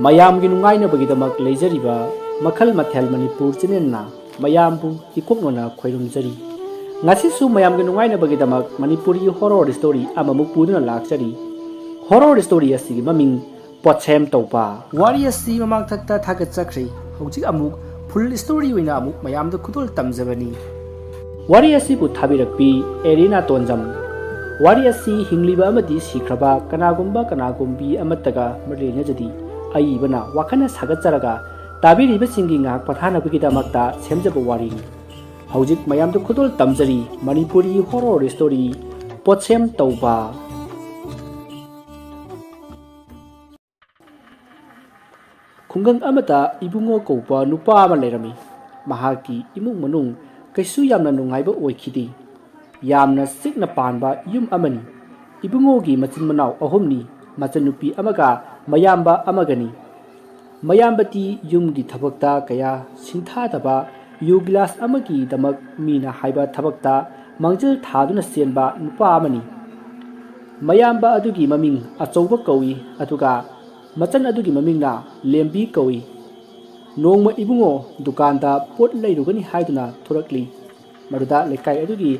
ꯃꯌꯥꯝꯒꯤ ꯅꯨꯡꯉꯥꯏꯅꯕꯒꯤꯗꯃꯛ ꯂꯩꯖꯔꯤꯕ ꯃꯈꯜ ꯃꯊꯦꯜ ꯃꯅꯤꯄꯨꯔ ꯆꯦꯅꯦꯜꯅ ꯃꯌꯥꯝꯕꯨ ꯏꯀꯣꯛꯅꯅ ꯈꯣꯏꯔꯨꯝꯖꯔꯤ ꯉꯁꯤꯁꯨ ꯃꯌꯥꯝꯒꯤ ꯅꯨꯡꯉꯥꯏꯅꯕꯒꯤꯗꯃꯛ ꯃꯅꯤꯄꯨꯔꯤ ꯍꯣꯔꯣꯔ ꯁ꯭ꯇꯣꯔꯤ ꯑꯃꯃꯨꯛ ꯄꯨꯗꯨꯅ ꯂꯥꯛꯆꯔꯤ ꯍꯣꯔꯣꯔ ꯁ꯭ꯇꯣꯔꯤ ꯑꯁꯤꯒꯤ ꯃꯃꯤꯡ ꯄꯣꯠꯁꯦꯝ ꯇꯧꯕ ꯋꯥꯔꯤ ꯑꯁꯤ ꯃꯃꯥꯡꯊꯛꯇ ꯊꯥꯒꯠꯆꯈ꯭ꯔꯦ ꯍꯧꯖꯤꯛ ꯑꯃꯨꯛ ꯐꯨꯜ ꯁ꯭ꯇꯣꯔꯤ ꯑꯣꯏꯅ ꯑꯃꯨꯛ ꯃꯌꯥꯝꯗ ꯈꯨꯗꯣꯜ ꯇꯝꯖꯕꯅꯤ ꯋꯥꯔꯤ ꯑꯁꯤꯕꯨ ꯊꯥꯕꯤꯔꯛꯄꯤ ꯑꯦꯔꯤꯅꯥ ꯇꯣꯟꯖꯝ ꯋꯥꯔꯤ ꯑꯁꯤ ꯍꯤꯡꯂꯤꯕ ꯑꯃꯗꯤ ꯁꯤꯈ꯭ꯔꯕ ꯀꯅꯥꯒꯨꯝꯕꯤ ꯑꯃꯠꯇꯒ ꯃꯔꯤ ꯂꯩꯅꯖꯗꯤ ꯑꯏꯕꯅ ꯋꯥꯈꯜꯅ ꯁꯥꯒꯠꯆꯔꯒ ꯇꯥꯕꯤꯔꯤꯕꯁꯤꯡꯒꯤ ꯉꯥꯏꯍꯥꯛ ꯄꯣꯊꯥꯅꯕꯒꯤꯗꯃꯛꯇ ꯁꯦꯝꯖꯕ ꯋꯥꯔꯤꯅꯤ ꯍꯧꯖꯤꯛ ꯃꯌꯥꯝꯗ ꯈꯨꯗꯣꯜ ꯇꯝꯖꯔꯤ ꯃꯅꯤꯄꯨꯔꯤ ꯍꯣꯔꯣꯔ ꯁ꯭ꯇꯣꯔꯤ ꯄꯣꯠꯁꯦꯝ ꯇꯧꯕ ꯈꯨꯡꯒꯪ ꯑꯃꯗ ꯏꯕꯨꯡꯉꯣ ꯀꯧꯕ ꯅꯨꯄꯥ ꯑꯃ ꯂꯩꯔꯝꯃꯤ ꯃꯍꯥꯛꯀꯤ ꯏꯃꯨꯡ ꯃꯅꯨꯡ ꯀꯩꯁꯨ ꯌꯥꯝꯅ ꯅꯨꯡꯉꯥꯏꯕ ꯑꯣꯏꯈꯤꯗꯦ ꯌꯥꯝꯅ ꯆꯤꯛꯅ ꯄꯥꯟꯕ ꯌꯨꯝ ꯑꯃꯅꯤ ꯏꯕꯨꯡꯉꯣꯒꯤ ꯃꯆꯤꯟ ꯃꯅꯥꯎ ꯑꯍꯨꯝꯅꯤ ꯃꯆꯟꯅꯨꯄꯤ ꯑꯃꯒ ꯃꯌꯥꯝꯕ ꯑꯃꯒꯅꯤ ꯃꯌꯥꯝꯕꯗꯤ ꯌꯨꯝꯒꯤ ꯊꯕꯛꯇ ꯀꯌꯥ ꯁꯤꯡꯊꯥꯗꯕ ꯌꯨ ꯒꯤꯂꯥꯁ ꯑꯃꯒꯤꯗꯃꯛ ꯃꯤꯅ ꯍꯥꯏꯕ ꯊꯕꯛꯇ ꯃꯥꯡꯖꯤꯜ ꯊꯥꯗꯨꯅ ꯆꯦꯟꯕ ꯅꯨꯄꯥ ꯑꯃꯅꯤ ꯃꯌꯥꯝꯕ ꯑꯗꯨꯒꯤ ꯃꯃꯤꯡ ꯑꯆꯧꯕ ꯀꯧꯏ ꯑꯗꯨꯒ ꯃꯆꯟ ꯑꯗꯨꯒꯤ ꯃꯃꯤꯡꯅ ꯂꯦꯝꯕꯤ ꯀꯧꯏ ꯅꯣꯡꯃ ꯏꯕꯨꯡꯉꯣ ꯗꯨꯀꯥꯟꯗ ꯄꯣꯠ ꯂꯩꯔꯨꯒꯅꯤ ꯍꯥꯏꯗꯨꯅ ꯊꯣꯔꯛꯂꯤ ꯃꯗꯨꯗ ꯂꯩꯀꯥꯏ ꯑꯗꯨꯒꯤ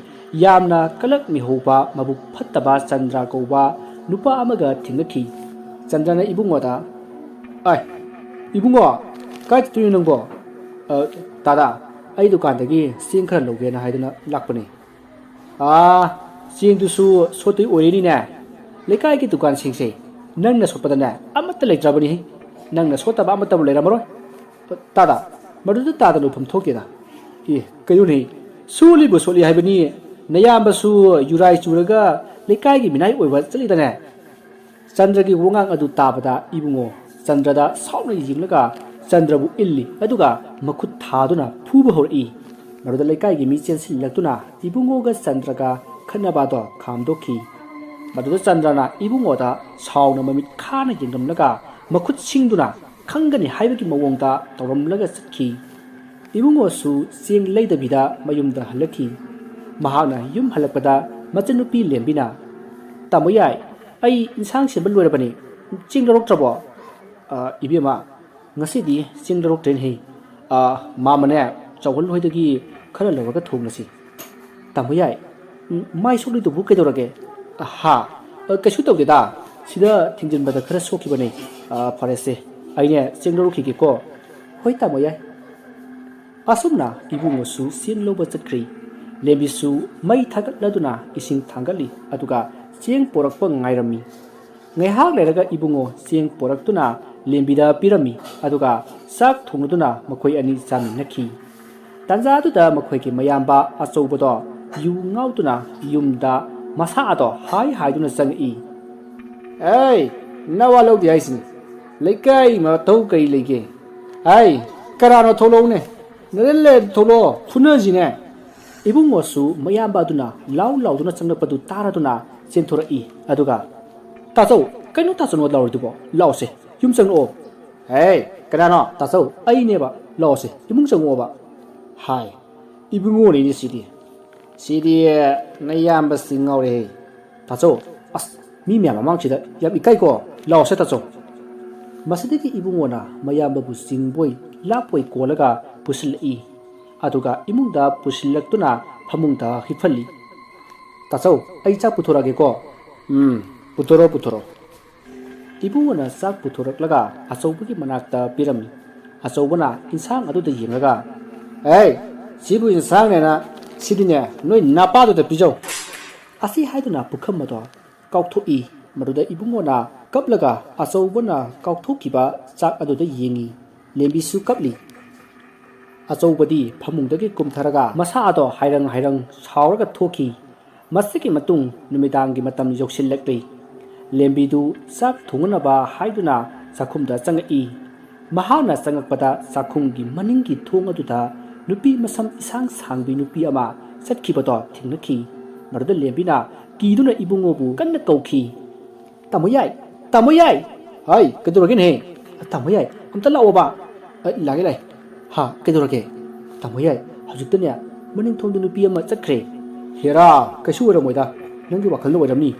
ꯌꯥꯝꯅ ꯀꯂꯛ ꯃꯤꯍꯧꯕ ꯃꯕꯨꯛ ꯐꯠꯇꯕ ꯆꯟꯗ꯭ꯔ ꯀꯧꯕ ꯅꯨꯄꯥ ꯑꯃꯒ ꯊꯦꯡꯅꯈꯤ ꯆꯟꯗ꯭ꯔꯅ ꯏꯕꯨꯡꯉꯣꯗ ꯑꯥꯏ ꯏꯕꯨꯡꯉꯣ ꯀꯥꯏ ꯆꯠꯇꯣꯏꯅꯣ ꯅꯪꯕꯣ ꯇꯥꯗꯥ ꯑꯩ ꯗꯨꯀꯥꯟꯗꯒꯤ ꯆꯦꯡ ꯈꯔ ꯂꯧꯒꯦꯅ ꯍꯥꯏꯗꯨꯅ ꯂꯥꯛꯄꯅꯤ ꯆꯦꯡꯗꯨꯁꯨ ꯁꯣꯠꯇꯣꯏ ꯑꯣꯏꯔꯤꯅꯤꯅꯦ ꯂꯩꯀꯥꯏꯒꯤ ꯗꯨꯀꯥꯟꯁꯤꯡꯁꯦ ꯅꯪꯅ ꯁꯣꯠꯄꯗꯅꯦ ꯑꯃꯠꯇ ꯂꯩꯇ꯭ꯔꯕꯅꯤ ꯅꯪꯅ ꯁꯣꯠꯇꯕ ꯑꯃꯠꯇꯕꯨ ꯂꯩꯔꯝꯃꯔꯣꯏ ꯇꯥꯗꯥ ꯃꯗꯨꯗ ꯇꯥꯗ ꯂꯣꯏꯐꯝ ꯊꯣꯛꯇꯦꯗ ꯀꯩꯅꯣꯅꯦ ꯁꯣꯠꯂꯤꯕꯨ ꯁꯣꯠꯂꯤ ꯍꯥꯏꯕꯅꯤ ꯅꯌꯥꯝꯕꯁꯨ ꯌꯨꯔꯥꯏ ꯆꯨꯔꯒ ꯂꯩꯀꯥꯏꯒꯤ ꯃꯤꯅꯥꯏ ꯑꯣꯏꯕ ꯆꯠꯂꯤꯗꯅꯦ ꯆꯟꯗ꯭ꯔꯒꯤ ꯋꯥꯉꯥꯡ ꯑꯗꯨ ꯇꯥꯕꯗ ꯏꯕꯨꯡꯉꯣ ꯆꯟꯗ꯭ꯔꯗ ꯁꯥꯎꯅ ꯌꯦꯡꯂꯒ ꯆꯟꯗ꯭ꯔꯕꯨ ꯏꯜꯂꯤ ꯑꯗꯨꯒ ꯃꯈꯨꯠ ꯊꯥꯗꯨꯅ ꯐꯨꯕ ꯍꯧꯔꯛꯏ ꯃꯗꯨꯗ ꯂꯩꯀꯥꯏꯒꯤ ꯃꯤ ꯆꯦꯟꯁꯤꯜꯂꯛꯇꯨꯅ ꯏꯕꯨꯡꯉꯣꯒ ꯆꯟꯗ꯭ꯔꯒ ꯈꯠꯅꯕꯗꯣ ꯈꯥꯝꯗꯣꯛꯈꯤ ꯃꯗꯨꯗ ꯆꯟꯗ꯭ꯔꯅ ꯏꯕꯨꯡꯉꯣꯗ ꯁꯥꯎꯅ ꯃꯃꯤꯠ ꯈꯥꯅ ꯌꯦꯡꯂꯝꯂꯒ ꯃꯈꯨꯠ ꯁꯤꯡꯗꯨꯅ ꯈꯪꯒꯅꯤ ꯍꯥꯏꯕꯒꯤ ꯃꯑꯣꯡꯗ ꯇꯧꯔꯝꯂꯒ ꯆꯠꯈꯤ ꯏꯕꯨꯡꯉꯣꯁꯨ ꯆꯦꯡ ꯂꯩꯗꯕꯤꯗ ꯃꯌꯨꯝꯗ ꯍꯜꯂꯛꯈꯤ ꯃꯍꯥꯛꯅ ꯌꯨꯝ ꯍꯜꯂꯛꯄꯗ ꯃꯆꯟꯅꯨꯄꯤ ꯂꯦꯝꯕꯤꯅ ꯇꯥꯃꯣ ꯌꯥꯏ ꯑꯩ ꯏꯟꯁꯥꯡ ꯁꯦꯝꯕ ꯂꯣꯏꯔꯕꯅꯤ ꯆꯦꯡ ꯂꯧꯔꯛꯇ꯭ꯔꯕꯣ ꯏꯕꯦꯝꯃ ꯉꯁꯤꯗꯤ ꯆꯦꯡ ꯂꯧꯔꯛꯇ꯭ꯔꯦꯅꯦ ꯃꯥꯃꯅꯦ ꯆꯥꯎꯍꯜꯍꯣꯏꯗꯒꯤ ꯈꯔ ꯂꯧꯔꯒ ꯊꯣꯡꯉꯁꯤ ꯇꯥꯃꯣ ꯌꯥꯏ ꯃꯥꯏ ꯁꯣꯛꯂꯤꯗꯨꯕꯨ ꯀꯩꯗꯧꯔꯒꯦ ꯀꯩꯁꯨ ꯇꯧꯗꯦꯗ ꯁꯤꯗ ꯊꯤꯡꯖꯤꯟꯕꯗ ꯈꯔ ꯁꯣꯛꯈꯤꯕꯅꯦ ꯐꯔꯦꯁꯦ ꯑꯩꯅꯦ ꯆꯦꯡ ꯂꯧꯔꯛꯈꯤꯒꯦꯀꯣ ꯍꯣꯏ ꯇꯥꯃꯣ ꯌꯥꯏ ꯑꯁꯨꯝꯅ ꯏꯕꯨꯡꯉꯣꯁꯨ ꯆꯦꯡ ꯂꯧꯕ ꯆꯠꯈ꯭ꯔꯤ ꯂꯦꯝꯕꯤꯁꯨ ꯃꯩ ꯊꯥꯒꯠꯂꯗꯨꯅ ꯏꯁꯤꯡ ꯊꯥꯡꯒꯠꯂꯤ ꯑꯗꯨꯒ ꯆꯦꯡ ꯄꯣꯔꯛꯄ ꯉꯥꯏꯔꯝꯃꯤ ꯉꯥꯏꯍꯥꯛ ꯂꯩꯔꯒ ꯏꯕꯨꯡꯉꯣ ꯆꯦꯡ ꯄꯣꯔꯛꯇꯨꯅ ꯂꯦꯝꯕꯤꯗ ꯄꯤꯔꯝꯃꯤ ꯑꯗꯨꯒ ꯆꯥꯛ ꯊꯣꯡꯂꯗꯨꯅ ꯃꯈꯣꯏ ꯑꯅꯤ ꯆꯥꯃꯤꯟꯅꯈꯤ ꯇꯥꯟꯖꯥꯗꯨꯗ ꯃꯈꯣꯏꯒꯤ ꯃꯌꯥꯝꯕ ꯑꯆꯧꯕꯗꯣ ꯌꯨ ꯉꯥꯎꯗꯨꯅ ꯌꯨꯝꯗ ꯃꯁꯥ ꯑꯗꯣ ꯍꯥꯏꯗꯨꯅ ꯆꯪꯉꯛꯏ ꯅꯋꯥ ꯂꯧꯗꯦ ꯍꯥꯏꯁꯤꯅꯤ ꯂꯩꯀꯥꯏ ꯃꯊꯧ ꯀꯔꯤ ꯂꯩꯒꯦ ꯀꯅꯥꯅꯣ ꯊꯣꯛꯂꯛꯎꯅꯦ ꯅꯔꯦꯜꯂꯦ ꯊꯣꯛꯂꯛꯑꯣ ꯐꯨꯅꯁꯤꯅꯦ ꯏꯕꯨꯡꯉꯣꯁꯨ ꯃꯌꯥꯝꯕ ꯑꯗꯨꯅ ꯂꯥꯎꯗꯨꯅ ꯆꯪꯂꯛꯄꯗꯨ ꯇꯥꯔꯗꯨꯅ ꯆꯦꯟꯊꯣꯔꯛꯏ ꯑꯗꯨꯒ ꯇꯥꯆꯧ ꯀꯩꯅꯣ ꯇꯥꯆꯧꯅꯣ ꯂꯥꯎꯔꯤꯗꯨꯕꯣ ꯂꯥꯛꯑꯣꯁꯦ ꯌꯨꯝ ꯆꯪꯂꯛꯑꯣ ꯀꯅꯥꯅꯣ ꯇꯥꯆꯧ ꯑꯩꯅꯦꯕ ꯂꯥꯛꯑꯣꯁꯦ ꯏꯃꯨꯡ ꯆꯪꯉꯛꯑꯣꯕ ꯏꯕꯨꯡꯉꯣꯅꯤꯅꯦ ꯁꯤꯗꯤ ꯅꯌꯥꯝꯕꯁꯤ ꯉꯥꯎꯔꯦ ꯇꯥꯆꯧ ꯃꯤ ꯃꯌꯥꯝ ꯃꯃꯥꯡꯁꯤꯗ ꯌꯥꯝ ꯏꯀꯥꯏꯀꯣ ꯂꯥꯛꯑꯣꯁꯦ ꯇꯥꯆꯧ ꯃꯁꯤꯗꯒꯤ ꯏꯕꯨꯡꯉꯣꯅ ꯃꯌꯥꯝꯕꯕꯨ ꯆꯤꯡꯕꯣꯏ ꯂꯥꯞꯄꯣꯏ ꯀꯣꯜꯂꯒ ꯄꯨꯁꯤꯜꯂꯛꯏ ꯑꯗꯨꯒ ꯏꯃꯨꯡꯗ ꯄꯨꯁꯤꯜꯂꯛꯇꯨꯅ ꯐꯃꯨꯡꯗ ꯍꯤꯞꯍꯜꯂꯤ ꯇꯥꯆꯧ ꯑꯩ ꯆꯥꯛ ꯄꯨꯊꯣꯔꯛꯑꯒꯦꯀꯣ ꯄꯨꯊꯣꯔꯛꯑꯣ ꯏꯕꯨꯡꯉꯣꯅ ꯆꯥꯛ ꯄꯨꯊꯣꯔꯛꯂꯒ ꯑꯆꯧꯕꯒꯤ ꯃꯅꯥꯛꯇ ꯄꯤꯔꯝꯃꯤ ꯑꯆꯧꯕꯅ ꯏꯟꯁꯥꯡ ꯑꯗꯨꯗ ꯌꯦꯡꯂꯒ ꯁꯤꯕꯨ ꯏꯟꯁꯥꯡꯅꯦꯅ ꯁꯤꯗꯤꯅꯦ ꯅꯣꯏ ꯅꯄꯥꯗꯨꯗ ꯄꯤꯖꯧ ꯑꯁꯤ ꯍꯥꯏꯗꯨꯅ ꯄꯨꯈꯝ ꯑꯗꯣ ꯀꯥꯎꯊꯣꯛꯏ ꯃꯗꯨꯗ ꯏꯕꯨꯡꯉꯣꯅ ꯀꯞꯂꯒ ꯑꯆꯧꯕꯅ ꯀꯥꯎꯊꯣꯛꯈꯤꯕ ꯆꯥꯛ ꯑꯗꯨꯗ ꯌꯦꯡꯉꯤ ꯂꯦꯝꯕꯤꯁꯨ ꯀꯞꯂꯤ ꯑꯆꯧꯕꯗꯤ ꯐꯃꯨꯡꯗꯒꯤ ꯀꯨꯝꯊꯔꯒ ꯃꯁꯥ ꯑꯗꯣ ꯍꯥꯏꯔꯪ ꯁꯥꯎꯔꯒ ꯊꯣꯛꯈꯤ ꯃꯁꯤꯒꯤ ꯃꯇꯨꯡ ꯅꯨꯃꯤꯗꯥꯡꯒꯤ ꯃꯇꯝ ꯌꯧꯁꯤꯜꯂꯛꯂꯤ ꯂꯦꯝꯕꯤꯗꯨ ꯆꯥꯛ ꯊꯣꯡꯅꯕ ꯍꯥꯏꯗꯨꯅ ꯆꯥꯛꯈꯨꯝꯗ ꯆꯪꯉꯛꯏ ꯃꯍꯥꯛꯅ ꯆꯪꯉꯛꯄꯗ ꯆꯥꯛꯈꯨꯝꯒꯤ ꯃꯅꯤꯡꯒꯤ ꯊꯣꯡ ꯑꯗꯨꯗ ꯅꯨꯄꯤ ꯃꯁꯝ ꯏꯁꯥꯡ ꯁꯥꯡꯕꯤ ꯅꯨꯄꯤ ꯑꯃ ꯆꯠꯈꯤꯕꯗꯣ ꯊꯦꯡꯅꯈꯤ ꯃꯗꯨꯗ ꯂꯦꯝꯕꯤꯅ ꯀꯤꯗꯨꯅ ꯏꯕꯨꯡꯉꯣꯕꯨ ꯀꯟꯅ ꯀꯧꯈꯤ ꯇꯥꯃꯣ ꯌꯥꯏ ꯀꯩꯗꯧꯔꯒꯦꯅꯦ ꯇꯥꯃꯣ ꯌꯥꯏ ꯑꯝꯇ ꯂꯥꯛꯑꯣꯕ ꯂꯥꯛꯑꯦ ꯀꯩꯗꯧꯔꯒꯦ ꯇꯥꯃꯣ ꯌꯥꯏ ꯍꯧꯖꯤꯛꯇꯅꯦ ꯃꯅꯤꯡꯊꯣꯡꯗ ꯅꯨꯄꯤ ꯑꯃ ꯆꯠꯈ꯭ꯔꯦ ꯍꯦꯔꯥ ꯀꯩꯁꯨ ꯑꯣꯏꯔꯝꯃꯣꯏꯗ ꯅꯪꯒꯤ ꯋꯥꯈꯜꯗ ꯑꯣꯏꯔꯝꯅꯤ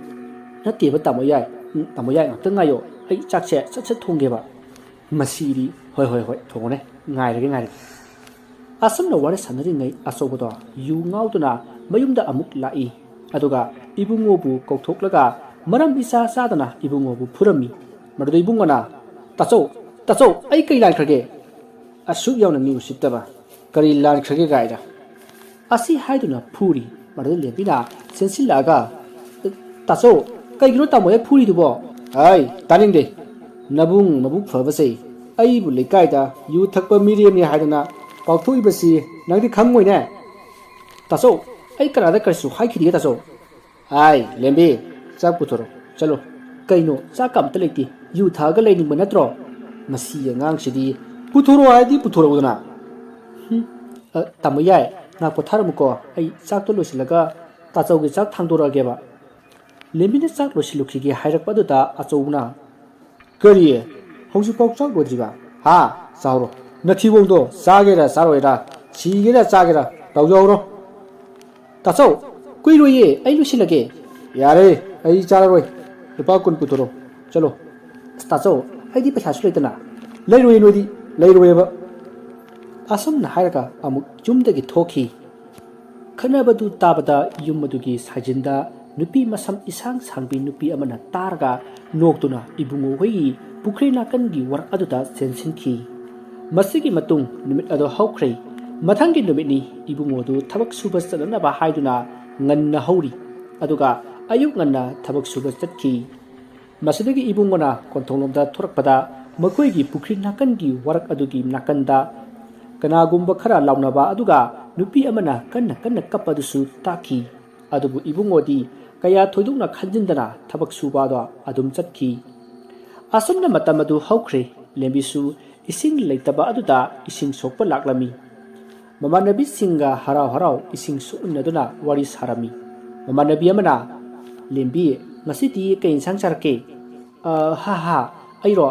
ꯅꯠꯇꯦꯕ ꯇꯥꯃꯣ ꯌꯥꯏ ꯉꯥꯛꯇꯪ ꯉꯥꯏꯌꯣ ꯑꯩ ꯆꯥꯛꯁꯦ ꯁꯠ ꯊꯣꯡꯒꯦꯕ ꯃꯁꯤꯗꯤ ꯍꯣꯏ ꯍꯣꯏ ꯍꯣꯏ ꯊꯣꯡꯉꯣꯅꯦ ꯉꯥꯏꯔꯒꯦ ꯉꯥꯏꯔꯒꯦ ꯑꯁꯨꯝꯅ ꯋꯥꯔꯤ ꯁꯥꯟꯅꯔꯤꯉꯩ ꯑꯆꯧꯕꯗꯣ ꯌꯨ ꯉꯥꯎꯗꯨꯅ ꯃꯌꯨꯝꯗ ꯑꯃꯨꯛ ꯂꯥꯛꯏ ꯑꯗꯨꯒ ꯏꯕꯨꯡꯉꯣꯕꯨ ꯀꯧꯊꯣꯛꯂꯒ ꯃꯔꯝ ꯏꯆꯥ ꯆꯥꯗꯅ ꯏꯕꯨꯡꯉꯣꯕꯨ ꯐꯨꯔꯝꯃꯤ ꯃꯗꯨꯗ ꯏꯕꯨꯡꯉꯣꯅ ꯇꯥꯆꯧ ꯇꯥꯆꯧ ꯑꯩ ꯀꯩ ꯂꯥꯟꯈ꯭ꯔꯒꯦ ꯑꯁꯨꯛ ꯌꯥꯝꯅ ꯃꯤ ꯎꯁꯤꯠꯇꯕ ꯀꯔꯤ ꯂꯥꯟꯈ꯭ꯔꯒꯦ ꯒꯥꯏꯗ ꯑꯁꯤ ꯍꯥꯏꯗꯨꯅ ꯐꯨꯔꯤ ꯃꯗꯨꯗ ꯂꯦꯝꯕꯤꯅ ꯆꯦꯟꯁꯤꯜꯂꯛꯑꯒ ꯇꯥꯆꯧ ꯀꯩꯒꯤꯅꯣ ꯇꯥꯃꯣ ꯍꯦꯛ ꯐꯨꯔꯤꯗꯨꯕꯣ ꯍꯥꯏ ꯇꯥꯅꯤꯡꯗꯦ ꯅꯕꯨꯡ ꯃꯕꯨꯛ ꯐꯕꯁꯦ ꯑꯩꯕꯨ ꯂꯩꯀꯥꯏꯗ ꯌꯨ ꯊꯛꯄ ꯃꯤꯔꯦꯝꯅꯤ ꯍꯥꯏꯗꯅ ꯀꯥꯎꯊꯣꯛꯏꯕꯁꯤ ꯅꯪꯗꯤ ꯈꯪꯉꯣꯏꯅꯦ ꯇꯥꯆꯧ ꯑꯩ ꯀꯅꯥꯗ ꯀꯔꯤꯁꯨ ꯍꯥꯏꯈꯤꯗꯦ ꯇꯥꯆꯧ ꯍꯥꯏ ꯂꯦꯝꯕꯤ ꯆꯥꯛ ꯄꯨꯊꯣꯔꯛ ꯆꯠꯂꯣ ꯀꯩꯅꯣ ꯆꯥꯛꯀ ꯑꯝꯇ ꯂꯩꯇꯦ ꯌꯨ ꯊꯛꯑꯒ ꯂꯩꯅꯤꯡꯕ ꯅꯠꯇ꯭ꯔꯣ ꯃꯁꯤ ꯑꯉꯥꯡꯁꯤꯗꯤ ꯄꯨꯊꯣꯔꯛꯑꯣ ꯍꯥꯏꯗꯤ ꯄꯨꯊꯣꯔꯛꯎꯗꯅ ꯇꯥꯃꯣ ꯌꯥꯏ ꯉꯥꯛ ꯄꯣꯊꯥꯔꯝꯃꯨꯀꯣ ꯑꯩ ꯆꯥꯛꯇꯣ ꯂꯣꯏꯁꯤꯜꯂꯒ ꯇꯥꯆꯧꯒꯤ ꯆꯥꯛ ꯊꯥꯡꯗꯣꯔꯛꯑꯒꯦꯕ ꯂꯦꯝꯕꯤꯅ ꯆꯥꯛ ꯂꯣꯏꯁꯤꯜꯂꯨꯈꯤꯒꯦ ꯍꯥꯏꯔꯛꯄ ꯑꯗꯨꯗ ꯑꯆꯧꯕꯅ ꯀꯔꯤ ꯍꯧꯖꯤꯛꯐꯥꯎ ꯆꯥꯛ ꯂꯣꯏꯗ꯭ꯔꯤꯕ ꯍꯥ ꯆꯥꯎꯔꯣ ꯅꯊꯤꯕꯣꯡꯗꯣ ꯆꯥꯒꯦꯔꯥ ꯆꯥꯔꯣꯏꯔꯥ ꯁꯤꯒꯦꯔꯥ ꯆꯥꯒꯦꯔꯥ ꯇꯧꯖꯍꯧꯔꯣ ꯇꯥꯆꯧ ꯀꯨꯏꯔꯣꯏꯌꯦ ꯑꯩ ꯂꯣꯏꯁꯤꯜꯂꯒꯦ ꯌꯥꯔꯦ ꯑꯩ ꯆꯥꯔꯔꯣꯏ ꯂꯨꯄꯥ 10 ꯄꯨꯊꯣꯔꯛꯑꯣ ꯆꯠꯂꯣ ꯇꯥꯆꯧ ꯑꯩꯗꯤ ꯄꯩꯁꯥꯁꯨ ꯂꯩꯇꯅ ꯂꯩꯔꯣꯏ ꯅꯣꯏꯗꯤ ꯂꯩꯔꯣꯏꯕ ꯑꯁꯨꯝꯅ ꯍꯥꯏꯔꯒ ꯑꯃꯨꯛ ꯌꯨꯝꯗꯒꯤ ꯊꯣꯛꯈꯤ ꯈꯠꯅꯕꯗꯨ ꯇꯥꯕꯗ ꯌꯨꯝ ꯑꯗꯨꯒꯤ ꯁꯥꯏꯖꯤꯟꯗ ꯅꯨꯄꯤ ꯃꯁꯝ ꯏꯁꯥꯡ ꯁꯥꯡꯕꯤ ꯅꯨꯄꯤ ꯑꯃꯅ ꯇꯥꯔꯒ ꯅꯣꯛꯇꯨꯅ ꯏꯕꯨꯡꯉꯣ ꯍꯣꯏꯒꯤ ꯄꯨꯈ꯭ꯔꯤ ꯅꯥꯀꯟꯒꯤ ꯋꯥꯔꯛ ꯑꯗꯨꯗ ꯆꯦꯟꯁꯤꯟꯈꯤ ꯃꯁꯤꯒꯤ ꯃꯇꯨꯡ ꯅꯨꯃꯤꯠ ꯑꯗꯨ ꯍꯧꯈ꯭ꯔꯦ ꯃꯊꯪꯒꯤ ꯅꯨꯃꯤꯠꯅꯤ ꯏꯕꯨꯡꯉꯣꯗꯨ ꯊꯕꯛ ꯁꯨꯕ ꯆꯠꯅꯅꯕ ꯍꯥꯏꯗꯨꯅ ꯉꯟꯅ ꯍꯧꯔꯤ ꯑꯗꯨꯒ ꯑꯌꯨꯛ ꯉꯟꯅ ꯊꯕꯛ ꯁꯨꯕ ꯆꯠꯈꯤ ꯃꯁꯤꯗꯒꯤ ꯏꯕꯨꯡꯉꯣꯅ ꯀꯣꯟꯊꯣꯡꯂꯣꯝꯗ ꯊꯣꯔꯛꯄꯗ ꯃꯈꯣꯏꯒꯤ ꯄꯨꯈ꯭ꯔꯤ ꯅꯥꯀꯟꯒꯤ ꯋꯥꯔꯛ ꯑꯗꯨꯒꯤ ꯅꯥꯀꯟꯗ ꯀꯅꯥꯒꯨꯝꯕ ꯈꯔ ꯂꯥꯎꯅꯕ ꯑꯗꯨꯒ ꯅꯨꯄꯤ ꯑꯃꯅ ꯀꯟꯅ ꯀꯟꯅ ꯀꯞꯄꯗꯨꯁꯨ ꯇꯥꯈꯤ ꯑꯗꯨꯕꯨ ꯏꯕꯨꯡꯉꯣꯗꯤ ꯀꯌꯥ ꯊꯣꯏꯗꯣꯛꯅ ꯈꯟꯖꯤꯟꯗꯅ ꯊꯕꯛ ꯁꯨꯕꯗꯣ ꯑꯗꯨꯝ ꯆꯠꯈꯤ ꯑꯁꯨꯝꯅ ꯃꯇꯝ ꯑꯗꯨ ꯍꯧꯈ꯭ꯔꯦ ꯂꯦꯝꯕꯤꯁꯨ ꯏꯁꯤꯡ ꯂꯩꯇꯕ ꯑꯗꯨꯗ ꯏꯁꯤꯡ ꯁꯣꯛꯄ ꯂꯥꯛꯂꯝꯃꯤ ꯃꯃꯥꯟꯅꯕꯤꯁꯤꯡꯒ ꯍꯔꯥꯎ ꯍꯔꯥꯎ ꯏꯁꯤꯡ ꯁꯣꯛꯃꯤꯟꯅꯗꯨꯅ ꯋꯥꯔꯤ ꯁꯥꯔꯝꯃꯤ ꯃꯃꯥꯟꯅꯕꯤ ꯑꯃꯅ ꯂꯦꯝꯕꯤ ꯉꯁꯤꯗꯤ ꯀꯩ ꯏꯟꯁꯥꯡ ꯆꯥꯔꯛꯀꯦ ꯍꯥ ꯍꯥ ꯑꯩꯔꯣ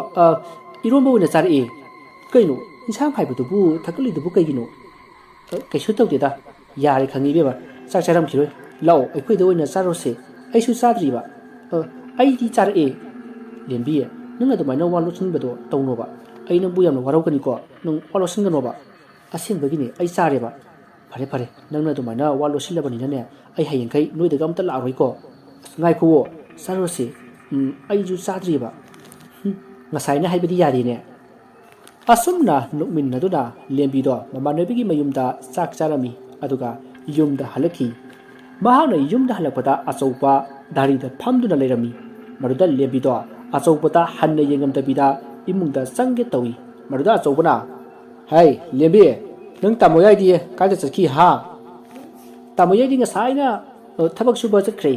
ꯏꯔꯣꯝꯕ ꯑꯣꯏꯅ ꯆꯥꯔꯛꯑꯦ ꯀꯩꯅꯣ ꯏꯟꯁꯥꯡ ꯍꯥꯏꯕꯗꯨꯕꯨ ꯊꯛꯀꯠꯂꯤꯗꯨꯕꯨ ꯀꯩꯒꯤꯅꯣ ꯀꯩꯁꯨ ꯇꯧꯗꯦꯗ ꯌꯥꯔꯦ ꯈꯪꯉꯤꯕꯦꯕ ꯆꯥꯛ ꯆꯥꯔꯝꯈꯤꯔꯣꯏ ꯂꯥꯛꯑꯣ ꯑꯩꯈꯣꯏꯗ ꯑꯣꯏꯅ ꯆꯥꯔꯨꯔꯁꯦ ꯑꯩꯁꯨ ꯆꯥꯗ꯭ꯔꯤꯕ ꯑꯩꯗꯤ ꯆꯥꯔꯛꯑꯦ ꯂꯦꯝꯕꯤ ꯅꯪ ꯑꯗꯨꯃꯥꯏꯅ ꯋꯥ ꯂꯣꯠꯁꯤꯟꯕꯗꯣ ꯇꯧꯅꯣꯕ ꯑꯩ ꯅꯪꯕꯨ ꯌꯥꯝꯅ ꯋꯥꯔꯧꯒꯅꯤꯀꯣ ꯅꯪ ꯋꯥ ꯂꯣꯠꯁꯤꯟꯒꯅꯣꯕ ꯑꯁꯦꯡꯕꯒꯤꯅꯦ ꯑꯩ ꯆꯥꯔꯦꯕ ꯐꯔꯦ ꯐꯔꯦ ꯅꯪꯅ ꯑꯗꯨꯃꯥꯏꯅ ꯋꯥ ꯂꯣꯠꯁꯤꯜꯂꯕꯅꯤꯅꯅꯦ ꯑꯩ ꯍꯌꯦꯡꯈꯩ ꯅꯣꯏꯗꯒ ꯑꯝꯇ ꯂꯥꯛꯑꯔꯣꯏꯀꯣ ꯉꯥꯏꯈꯨꯋꯣ ꯆꯥꯔꯨꯔꯁꯦ ꯑꯩꯁꯨ ꯆꯥꯗ꯭ꯔꯤꯕ ꯉꯁꯥꯏꯅ ꯍꯥꯏꯕꯗꯤ ꯌꯥꯔꯦꯅꯦ ꯑꯁꯨꯝꯅ ꯅꯣꯛꯃꯤꯟꯅꯗꯨꯅ ꯂꯦꯝꯕꯤꯗꯣ ꯃꯃꯥꯟꯅꯕꯤꯒꯤ ꯃꯌꯨꯝꯗ ꯆꯥꯛ ꯆꯥꯔꯝꯃꯤ ꯑꯗꯨꯒ ꯌꯨꯝꯗ ꯍꯜꯂꯛꯈꯤ ꯃꯍꯥꯛꯅ ꯌꯨꯝꯗ ꯍꯜꯂꯛꯄꯗ ꯑꯆꯧꯕ ꯗꯥꯔꯤꯗ ꯐꯝꯗꯨꯅ ꯂꯩꯔꯝꯃꯤ ꯃꯗꯨꯗ ꯂꯦꯝꯕꯤꯗꯣ ꯑꯆꯧꯕꯗ ꯍꯟꯅ ꯌꯦꯡꯉꯝꯗꯕꯤꯗ ꯏꯃꯨꯡꯗ ꯆꯪꯒꯦ ꯇꯧꯏ ꯃꯗꯨꯗ ꯑꯆꯧꯕꯅ ꯍꯥꯏ ꯂꯦꯝꯕꯤ ꯅꯪ ꯇꯥꯃꯣ ꯌꯥꯏꯗꯤ ꯀꯥꯏꯗ ꯆꯠꯈꯤ ꯍꯥ ꯇꯥꯃꯣ ꯌꯥꯏꯗꯤ ꯉꯁꯥꯏꯅ ꯊꯕꯛ ꯁꯨꯕ ꯆꯠꯈ꯭ꯔꯦ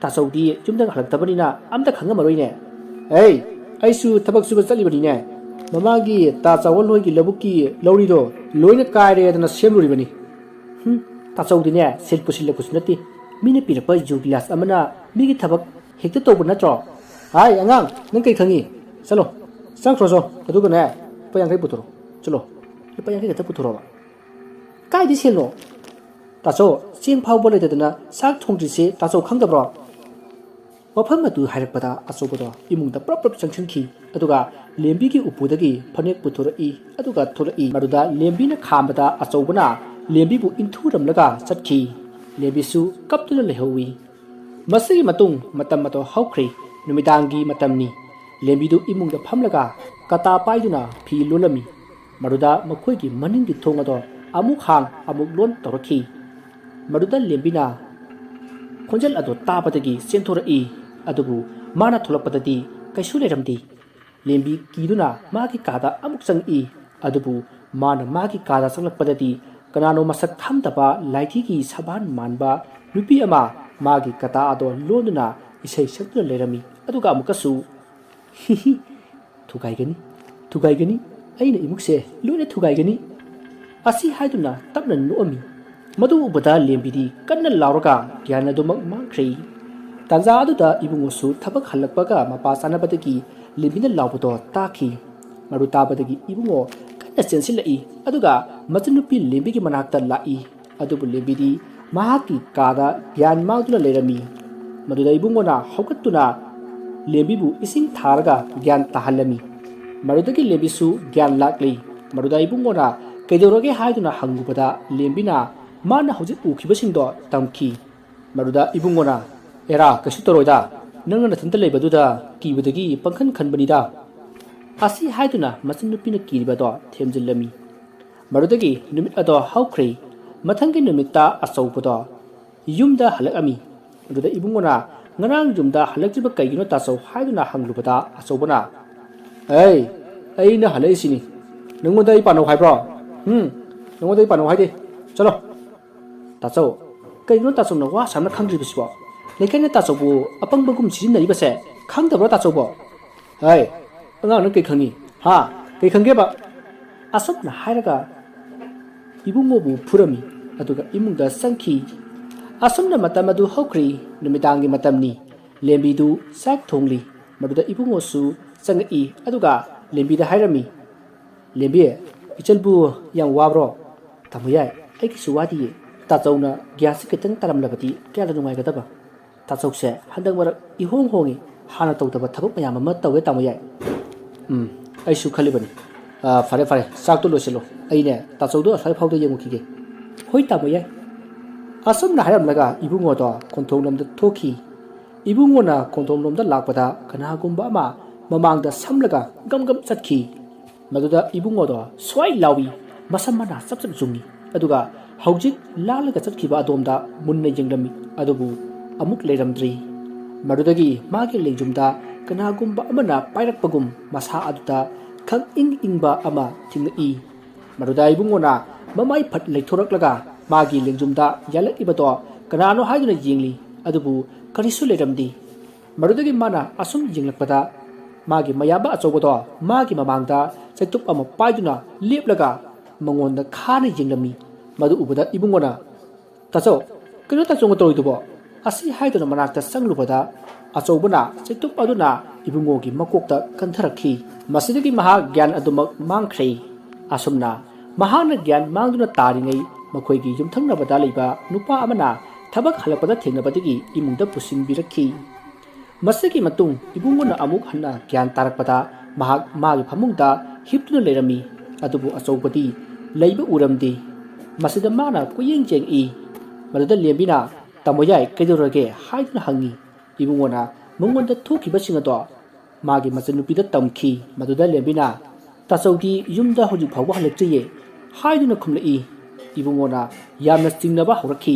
ꯇꯥꯆꯧꯗꯤ ꯌꯨꯝꯗ ꯍꯜꯂꯛꯇꯕꯅꯤ나 ꯑꯝꯇ ꯈꯪꯉꯝꯃꯔꯣꯏꯅꯦ ꯑꯩꯁꯨ ꯊꯕꯛ ꯁꯨꯕ ꯆꯠꯂꯤꯕꯅꯤꯅꯦ ꯃꯃꯥꯒꯤ ꯇꯥ ꯆꯥꯎꯋꯜ ꯍꯣꯏꯒꯤ ꯂꯧꯕꯨꯛꯀꯤ ꯂꯧꯔꯤꯗꯣ ꯂꯣꯏꯅ ꯀꯥꯏꯔꯦꯗꯅ ꯁꯦꯝꯂꯨꯔꯤꯕꯅꯤ ꯇꯥꯆꯧꯗꯤꯅꯦ ꯁꯤꯜ ꯄꯨꯁꯤꯜꯂꯛꯄꯁꯨ ꯅꯠꯇꯦ ꯃꯤꯅ ꯄꯤꯔꯛꯄ ꯖꯨ ꯒꯤꯂꯥꯁ ꯑꯃꯅ ꯃꯤꯒꯤ ꯊꯕꯛ ꯍꯦꯛꯇ ꯇꯧꯕ ꯅꯠꯇ꯭ꯔꯣ ꯍꯥꯏ ꯑꯉꯥꯡ ꯅꯪ ꯀꯩ ꯈꯪꯉꯤ ꯆꯠꯂꯣ ꯆꯪꯈ꯭ꯔꯣ ꯑꯗꯨꯒꯅꯦ ꯂꯨꯄꯥ 50 ꯄꯨꯊꯣꯔꯛꯑꯣ ꯆꯠꯂꯣ ꯂꯨꯄꯥ 50 ꯈꯛꯇ ꯄꯨꯊꯣꯔꯛꯑꯣꯕ ꯀꯥꯏꯗꯤ ꯁꯦꯜꯅꯣ ꯇꯥꯆꯧ ꯆꯦꯡ ꯐꯥꯎꯕ ꯂꯩꯇꯗꯅ ꯆꯥꯛ ꯊꯣꯡꯗ꯭ꯔꯤꯁꯦ ꯇꯥꯆꯧ ꯈꯪꯗꯕ꯭ꯔꯣ ꯋꯥꯐꯝ ꯑꯗꯨ ꯍꯥꯏꯔꯛꯄꯗ ꯑꯆꯧꯕꯗꯣ ꯏꯃꯨꯡꯗ ꯄ꯭ꯔꯞ ꯆꯪꯁꯤꯟꯈꯤ ꯑꯗꯨꯒ ꯂꯦꯝꯕꯤꯒꯤ ꯎꯄꯨꯗꯒꯤ ꯐꯅꯦꯛ ꯄꯨꯊꯣꯔꯛꯏ ꯑꯗꯨꯒ ꯊꯣꯔꯛꯏ ꯃꯗꯨꯗ ꯂꯦꯝꯕꯤꯅ ꯈꯥꯝꯕꯗ ꯑꯆꯧꯕꯅ ꯂꯦꯝꯕꯤꯕꯨ ꯏꯟꯊꯨꯔꯝꯂꯒ ꯆꯠꯈꯤ ꯂꯦꯝꯕꯤꯁꯨ ꯀꯞꯇꯨꯅ ꯂꯩꯍꯧꯏ ꯃꯁꯤꯒꯤ ꯃꯇꯨꯡ ꯃꯇꯝ ꯑꯗꯨ ꯍꯧꯈ꯭ꯔꯦ ꯅꯨꯃꯤꯗꯥꯡꯒꯤ ꯃꯇꯝꯅꯤ ꯂꯦꯝꯕꯤꯗꯨ ꯏꯃꯨꯡꯗ ꯐꯝꯂꯒ ꯀꯇꯥ ꯄꯥꯏꯗꯨꯅ ꯐꯤ ꯂꯣꯜꯂꯝꯃꯤ ꯃꯗꯨꯗ ꯃꯈꯣꯏꯒꯤ ꯃꯅꯤꯡꯒꯤ ꯊꯣꯡ ꯑꯗꯣ ꯑꯃꯨꯛ ꯍꯥꯡ ꯑꯃꯨꯛ ꯂꯣꯟ ꯇꯧꯔꯛꯈꯤ ꯃꯗꯨꯗ ꯂꯦꯝꯕꯤꯅ ꯈꯣꯟꯖꯦꯜ ꯑꯗꯨ ꯇꯥꯕꯗꯒꯤ ꯆꯦꯟꯊꯣꯔꯛꯏ ꯑꯗꯨꯕꯨ ꯃꯥꯅ ꯊꯣꯛꯂꯛꯄꯗꯗꯤ ꯀꯩꯁꯨ ꯂꯩꯔꯝꯗꯦ ꯂꯦꯝꯕꯤ ꯀꯤꯗꯨꯅ ꯃꯥꯒꯤ ꯀꯥꯗ ꯑꯃꯨꯛ ꯆꯪꯏ ꯑꯗꯨꯕꯨ ꯃꯥꯅ ꯃꯥꯒꯤ ꯀꯥꯗ ꯆꯪꯂꯛꯄꯗꯗꯤ ꯀꯅꯥꯅꯣ ꯃꯁꯛ ꯈꯪꯗꯕ ꯂꯥꯏꯙꯤꯒꯤ ꯁꯕꯥꯟ ꯃꯥꯟꯕ ꯅꯨꯄꯤ ꯑꯃ ꯃꯥꯒꯤ ꯀꯥꯇꯥ ꯑꯗꯣ ꯂꯣꯟꯗꯨꯅ ꯏꯁꯩ ꯁꯛꯇꯨꯅ ꯂꯩꯔꯝꯃꯤ ꯑꯗꯨꯒ ꯑꯃꯨꯛꯀꯁꯨ ꯍꯤꯍꯤ ꯊꯨꯒꯥꯏꯒꯅꯤ ꯑꯩꯅ ꯏꯃꯨꯡꯁꯦ ꯂꯣꯏꯅ ꯊꯨꯒꯥꯏꯒꯅꯤ ꯑꯁꯤ ꯍꯥꯏꯗꯨꯅ ꯇꯞꯅ ꯅꯣꯛꯑꯝꯃꯤ ꯃꯗꯨ ꯎꯕꯗ ꯂꯦꯝꯕꯤꯗꯤ ꯀꯟꯅ ꯂꯥꯎꯔꯒ ꯒ꯭ꯌꯥꯟ ꯑꯗꯨꯃꯛ ꯃꯥꯡꯈ꯭ꯔꯦ ꯇꯥꯟꯖꯥ ꯑꯗꯨꯗ ꯏꯕꯨꯡꯉꯣꯁꯨ ꯊꯕꯛ ꯍꯜꯂꯛꯄꯒ ꯃꯄꯥ ꯆꯥꯅꯕꯗꯒꯤ ꯂꯦꯝꯕꯤꯅ ꯂꯥꯎꯕꯗꯣ ꯇꯥꯈꯤ ꯃꯗꯨ ꯇꯥꯕꯗꯒꯤ ꯏꯕꯨꯡꯉꯣ ꯀꯟꯅ ꯆꯦꯟꯁꯤꯜꯂꯛꯏ ꯑꯗꯨꯒ ꯃꯆꯟꯅꯨꯄꯤ ꯂꯦꯝꯕꯤꯒꯤ ꯃꯅꯥꯛꯇ ꯂꯥꯛꯏ ꯑꯗꯨꯕꯨ ꯂꯦꯝꯕꯤꯗꯤ ꯃꯍꯥꯛꯀꯤ ꯀꯥꯗ ꯒ꯭ꯌꯥꯟ ꯃꯥꯡꯗꯨꯅ ꯂꯩꯔꯝꯃꯤ ꯃꯗꯨꯗ ꯏꯕꯨꯡꯉꯣꯅ ꯍꯧꯒꯠꯇꯨꯅ ꯂꯦꯝꯕꯤꯕꯨ ꯏꯁꯤꯡ ꯊꯥꯔꯒ ꯒ꯭ꯌꯥꯟ ꯇꯥꯍꯜꯂꯝꯃꯤ ꯃꯗꯨꯗꯒꯤ ꯂꯦꯝꯕꯤꯁꯨ ꯒ꯭ꯌꯥꯟ ꯂꯥꯛꯂꯤ ꯃꯗꯨꯗ ꯏꯕꯨꯡꯉꯣꯅ ꯀꯩꯗꯧꯔꯒꯦ ꯍꯥꯏꯗꯨꯅ ꯍꯪꯂꯨꯕꯗ ꯂꯦꯝꯕꯤꯅ ꯃꯥꯅ ꯍꯧꯖꯤꯛ ꯎꯈꯤꯕꯁꯤꯡꯗꯣ ꯇꯝꯈꯤ ꯃꯗꯨꯗ ꯏꯕꯨꯡꯉꯣꯅ ꯑꯦꯔꯥ ꯀꯩꯁꯨ ꯇꯧꯔꯣꯏꯗ ꯅꯪꯅ ꯅꯊꯟꯇ ꯂꯩꯕꯗꯨꯗ ꯀꯤꯕꯗꯒꯤ ꯄꯪꯈꯟ ꯈꯟꯕꯅꯤꯗ ꯑꯁꯤ ꯍꯥꯏꯗꯨꯅ ꯃꯆꯟꯅꯨꯄꯤꯅ ꯀꯤꯔꯤꯕꯗꯣ ꯊꯦꯝꯖꯤꯜꯂꯝꯃꯤ ꯃꯗꯨꯗꯒꯤ ꯅꯨꯃꯤꯠ ꯑꯗꯣ ꯍꯧꯈ꯭ꯔꯦ ꯃꯊꯪꯒꯤ ꯅꯨꯃꯤꯠꯇ ꯑꯆꯧꯕꯗꯣ ꯌꯨꯝꯗ ꯍꯜꯂꯛꯑꯝꯃꯤ ꯑꯗꯨꯗ ꯏꯕꯨꯡꯉꯣꯅ ꯉꯔꯥꯡ ꯌꯨꯝꯗ ꯍꯜꯂꯛꯇ꯭ꯔꯤꯕ ꯀꯩꯒꯤꯅꯣ ꯇꯥꯆꯧ ꯍꯥꯏꯗꯨꯅ ꯍꯪꯂꯨꯕꯗ ꯑꯆꯧꯕꯅ ꯑꯩꯅ ꯍꯜꯂꯛꯏꯁꯤꯅꯤ ꯅꯪꯉꯣꯟꯗ ꯑꯩ ꯄꯥꯅꯧ ꯍꯥꯏꯕ꯭ꯔꯣ ꯅꯪꯉꯣꯟꯗ ꯑꯩ ꯄꯥꯅꯧ ꯍꯥꯏꯗꯦ ꯆꯠꯂꯣ ꯇꯥꯆꯧ ꯀꯩꯒꯤꯅꯣ ꯇꯥꯆꯧꯅ ꯋꯥ ꯁꯥꯡꯅ ꯈꯪꯗ꯭ꯔꯤꯕꯁꯤꯕꯣ ꯂꯩꯀꯥꯏꯅ ꯇꯥꯆꯧꯕꯨ ꯑꯄꯪꯕꯒꯨꯝ ꯁꯤꯖꯤꯟꯅꯔꯤꯕꯁꯦ ꯈꯪꯗꯕ꯭ꯔꯣ ꯇꯥꯆꯧꯕꯣ ꯑꯉꯥꯡ ꯅꯪ ꯀꯩ ꯈꯪꯉꯤ ꯀꯩ ꯈꯪꯒꯦꯕ ꯑꯁꯨꯝꯅ ꯍꯥꯏꯔꯒ 이붕모부 풀음이 아두가 이mun가 쌍키 아숨나 마따마두 허크리 누미당기 마땀니 렘비두 싹 통리 마두다 이붕모수 쌍이 아두가 렘비다 하이라미 렘비에 이철부 양 와브로 타무야이 아이키 수와디 따자우나 기아스 kitang taramlabati kaya nungaigadaба 따자ukse 한당마라 이홍홍이 하나 떠우다바 타복 마야마 맞다we 타무야이 아이수 칼리바니 ꯐꯔꯦ ꯐꯔꯦ ꯆꯥꯛꯇꯣ ꯂꯣꯏꯁꯤꯜꯂꯣ ꯑꯩꯅꯦ ꯇꯥꯆꯧꯗꯣ ꯑꯁ꯭ꯋꯥꯏ ꯐꯥꯎꯗ ꯌꯦꯡꯉꯨꯈꯤꯒꯦ ꯍꯣꯏ ꯇꯥꯃꯣ ꯌꯥꯏ ꯑꯁꯨꯝꯅ ꯍꯥꯏꯔꯝꯂꯒ ꯏꯕꯨꯡꯉꯣꯗꯣ ꯈꯣꯟꯊꯣꯡꯂꯣꯝꯗ ꯊꯣꯛꯈꯤ ꯏꯕꯨꯡꯉꯣꯅ ꯈꯣꯟꯊꯣꯡꯂꯣꯝꯗ ꯂꯥꯛꯄꯗ ꯀꯅꯥꯒꯨꯝꯕ ꯑꯃ ꯃꯃꯥꯡꯗ ꯁꯝꯂꯒ ꯒꯝ ꯆꯠꯈꯤ ꯃꯗꯨꯗ ꯏꯕꯨꯡꯉꯣꯗꯣ ꯁ꯭ꯋꯥꯏ ꯂꯥꯎꯏ ꯃꯁꯝ ꯃꯅꯥ ꯆꯞ ꯆꯨꯡꯉꯤ ꯑꯗꯨꯒ ꯍꯧꯖꯤꯛ ꯂꯥꯜꯂꯒ ꯆꯠꯈꯤꯕ ꯑꯗꯣꯝꯗ ꯃꯨꯟꯅ ꯌꯦꯡꯂꯝꯃꯤ ꯑꯗꯨꯕꯨ ꯑꯃꯨꯛ ꯂꯩꯔꯝꯗ꯭ꯔꯤ ꯃꯗꯨꯗꯒꯤ ꯃꯥꯒꯤ ꯂꯦꯡꯖꯨꯝꯗ ꯀꯅꯥꯒꯨꯝꯕ ꯑꯃꯅ ꯄꯥꯏꯔꯛꯄꯒꯨꯝ ꯃꯁꯥ ꯑꯗꯨꯗ ꯈꯪ ꯏꯪꯕ ꯑꯃ ꯊꯦꯡꯅꯏ ꯃꯗꯨꯗ ꯏꯕꯨꯡꯉꯣꯅ ꯃꯃꯥꯏ ꯐꯠ ꯂꯩꯊꯣꯔꯛꯂꯒ ꯃꯥꯒꯤ ꯂꯦꯡꯖꯨꯝꯗ ꯌꯥꯜꯂꯛꯏꯕꯗꯣ ꯀꯅꯥꯅꯣ ꯍꯥꯏꯗꯨꯅ ꯌꯦꯡꯂꯤ ꯑꯗꯨꯕꯨ ꯀꯔꯤꯁꯨ ꯂꯩꯔꯝꯗꯦ ꯃꯗꯨꯗꯒꯤ ꯃꯥꯅ ꯑꯁꯨꯝ ꯌꯦꯡꯂꯛꯄꯗ ꯃꯥꯒꯤ ꯃꯌꯥꯝꯕ ꯑꯆꯧꯕꯗꯣ ꯃꯥꯒꯤ ꯃꯃꯥꯡꯗ ꯆꯩꯇꯨꯞ ꯑꯃ ꯄꯥꯏꯗꯨꯅ ꯂꯦꯞꯂꯒ ꯃꯉꯣꯟꯗ ꯈꯥꯅ ꯌꯦꯡꯂꯝꯃꯤ ꯃꯗꯨ ꯎꯕꯗ ꯏꯕꯨꯡꯉꯣꯅ ꯇꯥꯆꯧ ꯀꯩꯅꯣ ꯇꯥꯆꯧꯅ ꯇꯧꯔꯤꯗꯨꯕꯣ ꯑꯁꯤ ꯍꯥꯏꯗꯨꯅ ꯃꯅꯥꯛꯇ ꯆꯪꯂꯨꯕꯗ ꯑꯆꯧꯕꯅ ꯆꯩꯇꯨꯞ ꯑꯗꯨꯅ ꯏꯕꯨꯡꯉꯣꯒꯤ ꯃꯀꯣꯛꯇ ꯀꯟꯊꯔꯛꯈꯤ ꯃꯁꯤꯗꯒꯤ ꯃꯍꯥꯛ ꯒ꯭ꯌꯥꯟ ꯑꯗꯨꯃꯛ ꯃꯥꯡꯈ꯭ꯔꯦ ꯑꯁꯨꯝꯅ ꯃꯍꯥꯛꯅ ꯒ꯭ꯌꯥꯟ ꯃꯥꯡꯗꯨꯅ ꯇꯥꯔꯤꯉꯩ ꯃꯈꯣꯏꯒꯤ ꯌꯨꯝꯊꯪꯅꯕꯗ ꯂꯩꯕ ꯅꯨꯄꯥ ꯑꯃꯅ ꯊꯕꯛ ꯍꯜꯂꯛꯄꯗ ꯊꯦꯡꯅꯕꯗꯒꯤ ꯏꯃꯨꯡꯗ ꯄꯨꯁꯤꯟꯕꯤꯔꯛꯈꯤ ꯃꯁꯤꯒꯤ ꯃꯇꯨꯡ ꯏꯕꯨꯡꯉꯣꯅ ꯑꯃꯨꯛ ꯍꯟꯅ ꯒ꯭ꯌꯥꯟ ꯇꯥꯔꯛꯄꯗ ꯃꯍꯥꯛ ꯃꯥꯒꯤ ꯐꯃꯨꯡꯗ ꯍꯤꯞꯇꯨꯅ ꯂꯩꯔꯝꯃꯤ ꯑꯗꯨꯕꯨ ꯑꯆꯧꯕꯗꯤ ꯂꯩꯕ ꯎꯔꯝꯗꯦ ꯃꯁꯤꯗ ꯃꯥꯅ ꯀꯨꯌꯦꯡ ꯆꯦꯡꯏ ꯃꯗꯨꯗ ꯂꯦꯝꯕꯤꯅ ꯇꯥꯃꯣ ꯌꯥꯏ ꯀꯩꯗꯧꯔꯒꯦ ꯍꯥꯏꯗꯨꯅ ꯍꯪꯉꯤ ꯏꯕꯨꯡꯉꯣꯅ ꯃꯉꯣꯟꯗ ꯊꯣꯛꯈꯤꯕꯁꯤꯡ ꯑꯗꯣ ꯃꯥꯒꯤ ꯃꯆꯟꯅꯨꯄꯤꯗ ꯇꯝꯈꯤ ꯃꯗꯨꯗ ꯂꯦꯝꯕꯤꯅ ꯇꯥꯆꯧꯗꯤ ꯌꯨꯝꯗ ꯍꯧꯖꯤꯛ ꯐꯥꯎꯕ ꯍꯜꯂꯛꯇ꯭ꯔꯤꯌꯦ ꯍꯥꯏꯗꯨꯅ ꯈꯨꯝꯂꯛꯏ ꯏꯕꯨꯡꯉꯣꯅ ꯌꯥꯝꯅ ꯆꯤꯡꯅꯕ ꯍꯧꯔꯛꯈꯤ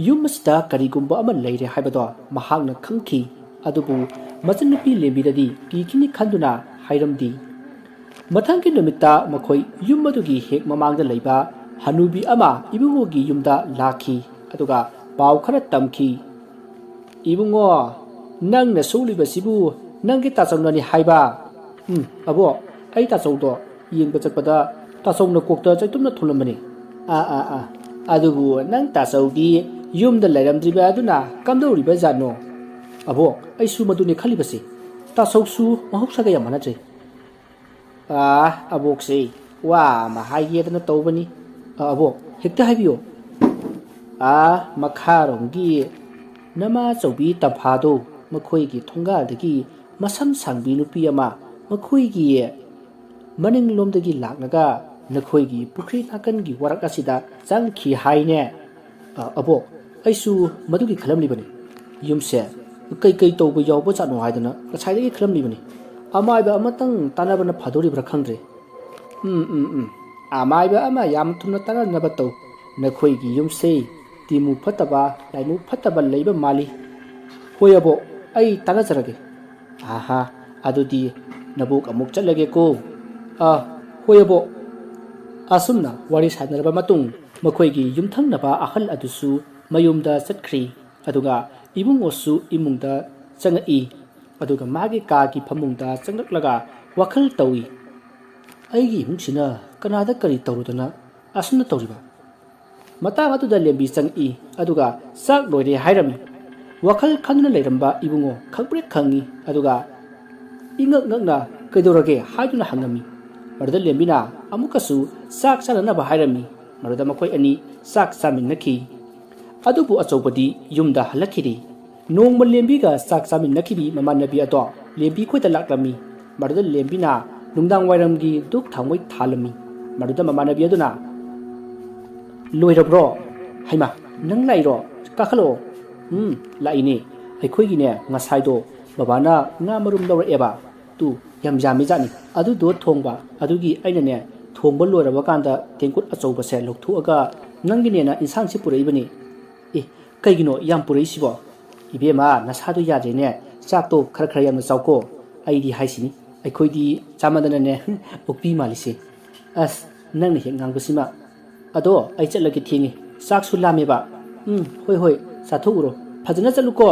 ꯌꯨꯝ ꯑꯁꯤꯗ ꯀꯔꯤꯒꯨꯝꯕ ꯑꯃ ꯂꯩꯔꯦ ꯍꯥꯏꯕꯗꯣ ꯃꯍꯥꯛꯅ ꯈꯪꯈꯤ ꯑꯗꯨꯕꯨ ꯃꯆꯟꯅꯨꯄꯤ ꯂꯦꯝꯕꯤꯗꯗꯤ ꯀꯤꯈꯤꯅꯤ ꯈꯟꯗꯨꯅ ꯍꯥꯏꯔꯝꯗꯦ ꯃꯊꯪꯒꯤ ꯅꯨꯃꯤꯠꯇ ꯃꯈꯣꯏ ꯌꯨꯝ ꯑꯗꯨꯒꯤ ꯍꯦꯛ ꯃꯃꯥꯡꯗ ꯂꯩꯕ ꯍꯅꯨꯕꯤ ꯑꯃ ꯏꯕꯨꯡꯉꯣꯒꯤ ꯌꯨꯝꯗ ꯂꯥꯛꯈꯤ ꯑꯗꯨꯒ ꯄꯥꯎ ꯈꯔ ꯇꯝꯈꯤ 이붕어 ꯅꯪꯅ ꯁꯣꯛꯂꯤꯕꯁꯤꯕꯨ ꯅꯪꯒꯤ ꯇꯥꯆꯧꯅꯅꯤ ꯍꯥꯏꯕ ꯑꯕꯣ ꯑꯩ ꯇꯥꯆꯧꯗꯣ ꯌꯦꯡꯕ ꯆꯠꯄꯗ ꯇꯥꯆꯧꯅ ꯀꯣꯛꯇ ꯆꯩꯇꯨꯞꯅ ꯊꯣꯝꯂꯝꯕꯅꯤ ꯑꯗꯨꯕꯨ ꯅꯪ ꯇꯥꯆꯧꯗꯤ ꯌꯨꯝꯗ ꯂꯩꯔꯝꯗ꯭ꯔꯤꯕ ꯑꯗꯨꯅ ꯀꯝꯗꯧꯔꯤꯕ ꯖꯥꯠꯅꯣ ꯑꯕꯣ ꯑꯩꯁꯨ ꯃꯗꯨꯅꯤ ꯈꯜꯂꯤꯕꯁꯤ ꯇꯥꯆꯧꯁꯨ ꯃꯍꯧꯁꯥꯒ ꯌꯥꯝ ꯃꯥꯟꯅꯗ꯭ꯔꯦ ꯑꯕꯣꯛꯁꯦ ꯋꯥ ꯑꯃ ꯍꯥꯏꯒꯦꯗꯅ ꯇꯧꯕꯅꯤ ꯑꯕꯣ ꯍꯦꯛꯇ ꯍꯥꯏꯕꯤꯌꯣ ꯃꯈꯥꯔꯣꯝꯒꯤ ꯅꯃꯥꯆꯧꯕꯤ ꯇꯝꯐꯥꯗꯣ ꯃꯈꯣꯏꯒꯤ ꯊꯣꯡꯒꯥꯜꯗꯒꯤ ꯃꯁꯝ ꯁꯥꯡꯕꯤ ꯅꯨꯄꯤ ꯑꯃ ꯃꯈꯣꯏꯒꯤ ꯃꯅꯤꯡꯂꯣꯝꯗꯒꯤ ꯂꯥꯛꯂꯒ ꯅꯈꯣꯏꯒꯤ ꯄꯨꯈ꯭ꯔꯤ ꯅꯥꯀꯟꯒꯤ ꯋꯥꯔꯛ ꯑꯁꯤꯗ ꯆꯪꯈꯤ ꯍꯥꯏꯅꯦ ꯑꯕꯣ ꯑꯩꯁꯨ ꯃꯗꯨꯒꯤ ꯈꯜꯂꯝꯂꯤꯕꯅꯤ ꯌꯨꯝꯁꯦ ꯀꯩ ꯇꯧꯕ ꯌꯥꯎꯕ ꯖꯥꯠꯅꯣ ꯍꯥꯏꯗꯅ ꯉꯁꯥꯏꯗꯒꯤ ꯈꯜꯂꯝꯂꯤꯕꯅꯤ ꯑꯃꯥꯏꯕ ꯑꯃꯇꯪ ꯇꯥꯟꯅꯕꯅ ꯐꯗꯣꯔꯤꯕ꯭ꯔꯥ ꯈꯪꯗ꯭ꯔꯦ ꯑꯃꯥꯏꯕ ꯑꯃ ꯌꯥꯝ ꯊꯨꯅ ꯇꯥꯟꯅꯅꯕ ꯇꯧ ꯅꯈꯣꯏꯒꯤ ꯌꯨꯝꯁꯦ ꯇꯤꯃꯨ ꯐꯠꯇꯕ ꯂꯥꯏꯃꯨ ꯐꯠꯇꯕ ꯂꯩꯕ ꯃꯥꯜꯂꯤ ꯍꯣꯏ ꯑꯕꯣ ꯑꯩ ꯇꯥꯟꯅꯖꯔꯒꯦ ꯑꯗꯨꯗꯤ ꯅꯕꯣꯛ ꯑꯃꯨꯛ ꯆꯠꯂꯒꯦꯀꯣ ꯍꯣꯏ ꯑꯕꯣ ꯑꯁꯨꯝꯅ ꯋꯥꯔꯤ ꯁꯥꯟꯅꯔꯕ ꯃꯇꯨꯡ ꯃꯈꯣꯏꯒꯤ ꯌꯨꯝꯊꯪꯅꯕ ꯑꯍꯜ ꯑꯗꯨꯁꯨ ꯃꯌꯨꯝꯗ ꯆꯠꯈ꯭ꯔꯤ ꯑꯗꯨꯒ ꯏꯕꯨꯡꯉꯣꯁꯨ ꯏꯃꯨꯡꯗ ꯆꯪꯉꯛꯏ ꯑꯗꯨꯒ ꯃꯥꯒꯤ ꯀꯥꯒꯤ ꯐꯃꯨꯡꯗ ꯆꯪꯂꯛꯂꯒ ꯋꯥꯈꯜ ꯇꯧꯏ ꯑꯩꯒꯤ ꯏꯃꯨꯡꯁꯤꯅ ꯀꯅꯥꯗ ꯀꯔꯤ ꯇꯧꯔꯨꯗꯅ ꯑꯁꯨꯝꯅ ꯇꯧꯔꯤꯕ ꯃꯇꯥꯡ ꯑꯗꯨꯗ ꯂꯦꯝꯕꯤ ꯆꯪꯏ ꯑꯗꯨꯒ ꯆꯥꯛ ꯂꯣꯏꯔꯦ ꯍꯥꯏꯔꯝꯃꯤ ꯋꯥꯈꯜ ꯈꯟꯗꯨꯅ ꯂꯩꯔꯝꯕ ꯏꯕꯨꯡꯉꯣ ꯈꯪꯄ꯭ꯔꯦꯛ ꯈꯪꯏ ꯑꯗꯨꯒ ꯏꯉꯛ ꯉꯛꯅ ꯀꯩꯗꯧꯔꯒꯦ ꯍꯥꯏꯗꯨꯅ ꯍꯪꯉꯝꯃꯤ ꯃꯗꯨꯗ ꯂꯦꯝꯕꯤꯅ ꯑꯃꯨꯛꯀꯁꯨ ꯆꯥꯛ ꯆꯥꯅꯅꯕ ꯍꯥꯏꯔꯝꯃꯤ ꯃꯗꯨꯗ ꯃꯈꯣꯏ ꯑꯅꯤ ꯆꯥꯛ ꯆꯥꯃꯤꯟꯅꯈꯤ ꯑꯗꯨꯕꯨ ꯑꯆꯧꯕꯗꯤ ꯌꯨꯝꯗ ꯍꯜꯂꯛꯈꯤꯗꯦ ꯅꯣꯡꯃ ꯂꯦꯝꯕꯤꯒ ꯆꯥꯛ ꯆꯥꯃꯤꯟꯅꯈꯤꯕꯤ ꯃꯃꯥꯟꯅꯕꯤ ꯑꯗꯣ ꯂꯦꯝꯕꯤ ꯈꯣꯏꯗ ꯂꯥꯛꯂꯝꯃꯤ ꯃꯗꯨꯗ ꯂꯦꯝꯕꯤꯅ ꯅꯨꯡꯗꯥꯡ ꯋꯥꯏꯔꯝꯒꯤ ꯗꯨꯛ ꯊꯥꯎꯃꯩ ꯊꯥꯜꯂꯝꯃꯤ ꯃꯗꯨꯗ ꯃꯃꯥꯟꯅꯕꯤ ꯑꯗꯨꯅ ꯂꯣꯏꯔꯕ꯭ꯔꯣ ꯍꯩꯃꯥ ꯅꯪ ꯂꯥꯛꯏꯔꯣ ꯀꯥꯈꯠꯂꯛꯑꯣ ꯂꯥꯛꯏꯅꯦ ꯑꯩꯈꯣꯏꯒꯤꯅꯦ ꯉꯁꯥꯏꯗꯣ ꯕꯕꯥꯅ ꯉꯥ ꯃꯔꯨꯝ ꯂꯧꯔꯛꯑꯦꯕ ꯇꯨ ꯌꯥꯝ ꯌꯥꯝꯃꯤꯖꯥꯠꯅꯤ ꯑꯗꯨꯗꯣ ꯊꯣꯡꯕ ꯑꯗꯨꯒꯤ ꯑꯩꯅꯅꯦ ꯊꯣꯡꯕ ꯂꯣꯏꯔꯕ ꯀꯥꯟꯗ ꯇꯦꯡꯀꯨꯠ ꯑꯆꯧꯕꯁꯦ ꯂꯧꯊꯣꯛꯑꯒ ꯅꯪꯒꯤꯅꯦꯅ ꯏꯟꯁꯥꯡꯁꯤ ꯄꯨꯔꯛꯏꯕꯅꯤ ꯑꯦ ꯀꯩꯒꯤꯅꯣ ꯌꯥꯝ ꯄꯨꯔꯛꯏꯁꯤꯕꯣ ꯏꯕꯦꯝꯃ ꯅꯁꯥꯗꯣ ꯌꯥꯗ꯭ꯔꯦꯅꯦ ꯆꯥꯛꯇꯣ ꯈꯔ ꯌꯥꯝꯅ ꯆꯥꯎꯀꯣ ꯑꯩꯗꯤ ꯍꯥꯏꯁꯤꯅꯤ ꯑꯩꯈꯣꯏꯗꯤ ꯆꯥꯃꯟꯗꯅꯅꯦ ꯑꯣꯛꯄꯤ ꯃꯥꯜꯂꯤꯁꯦ ꯑꯁ ꯅꯪꯅ ꯍꯦꯛ ꯉꯥꯡꯕꯁꯤꯃ ꯑꯗꯣ ꯑꯩ ꯆꯠꯂꯒꯦ ꯊꯦꯡꯉꯤ ꯆꯥꯛꯁꯨ ꯂꯥꯝꯃꯦꯕ ꯍꯣꯏ ꯆꯥꯊꯣꯛꯎꯔꯣ ꯐꯖꯅ ꯆꯠꯂꯨꯀꯣ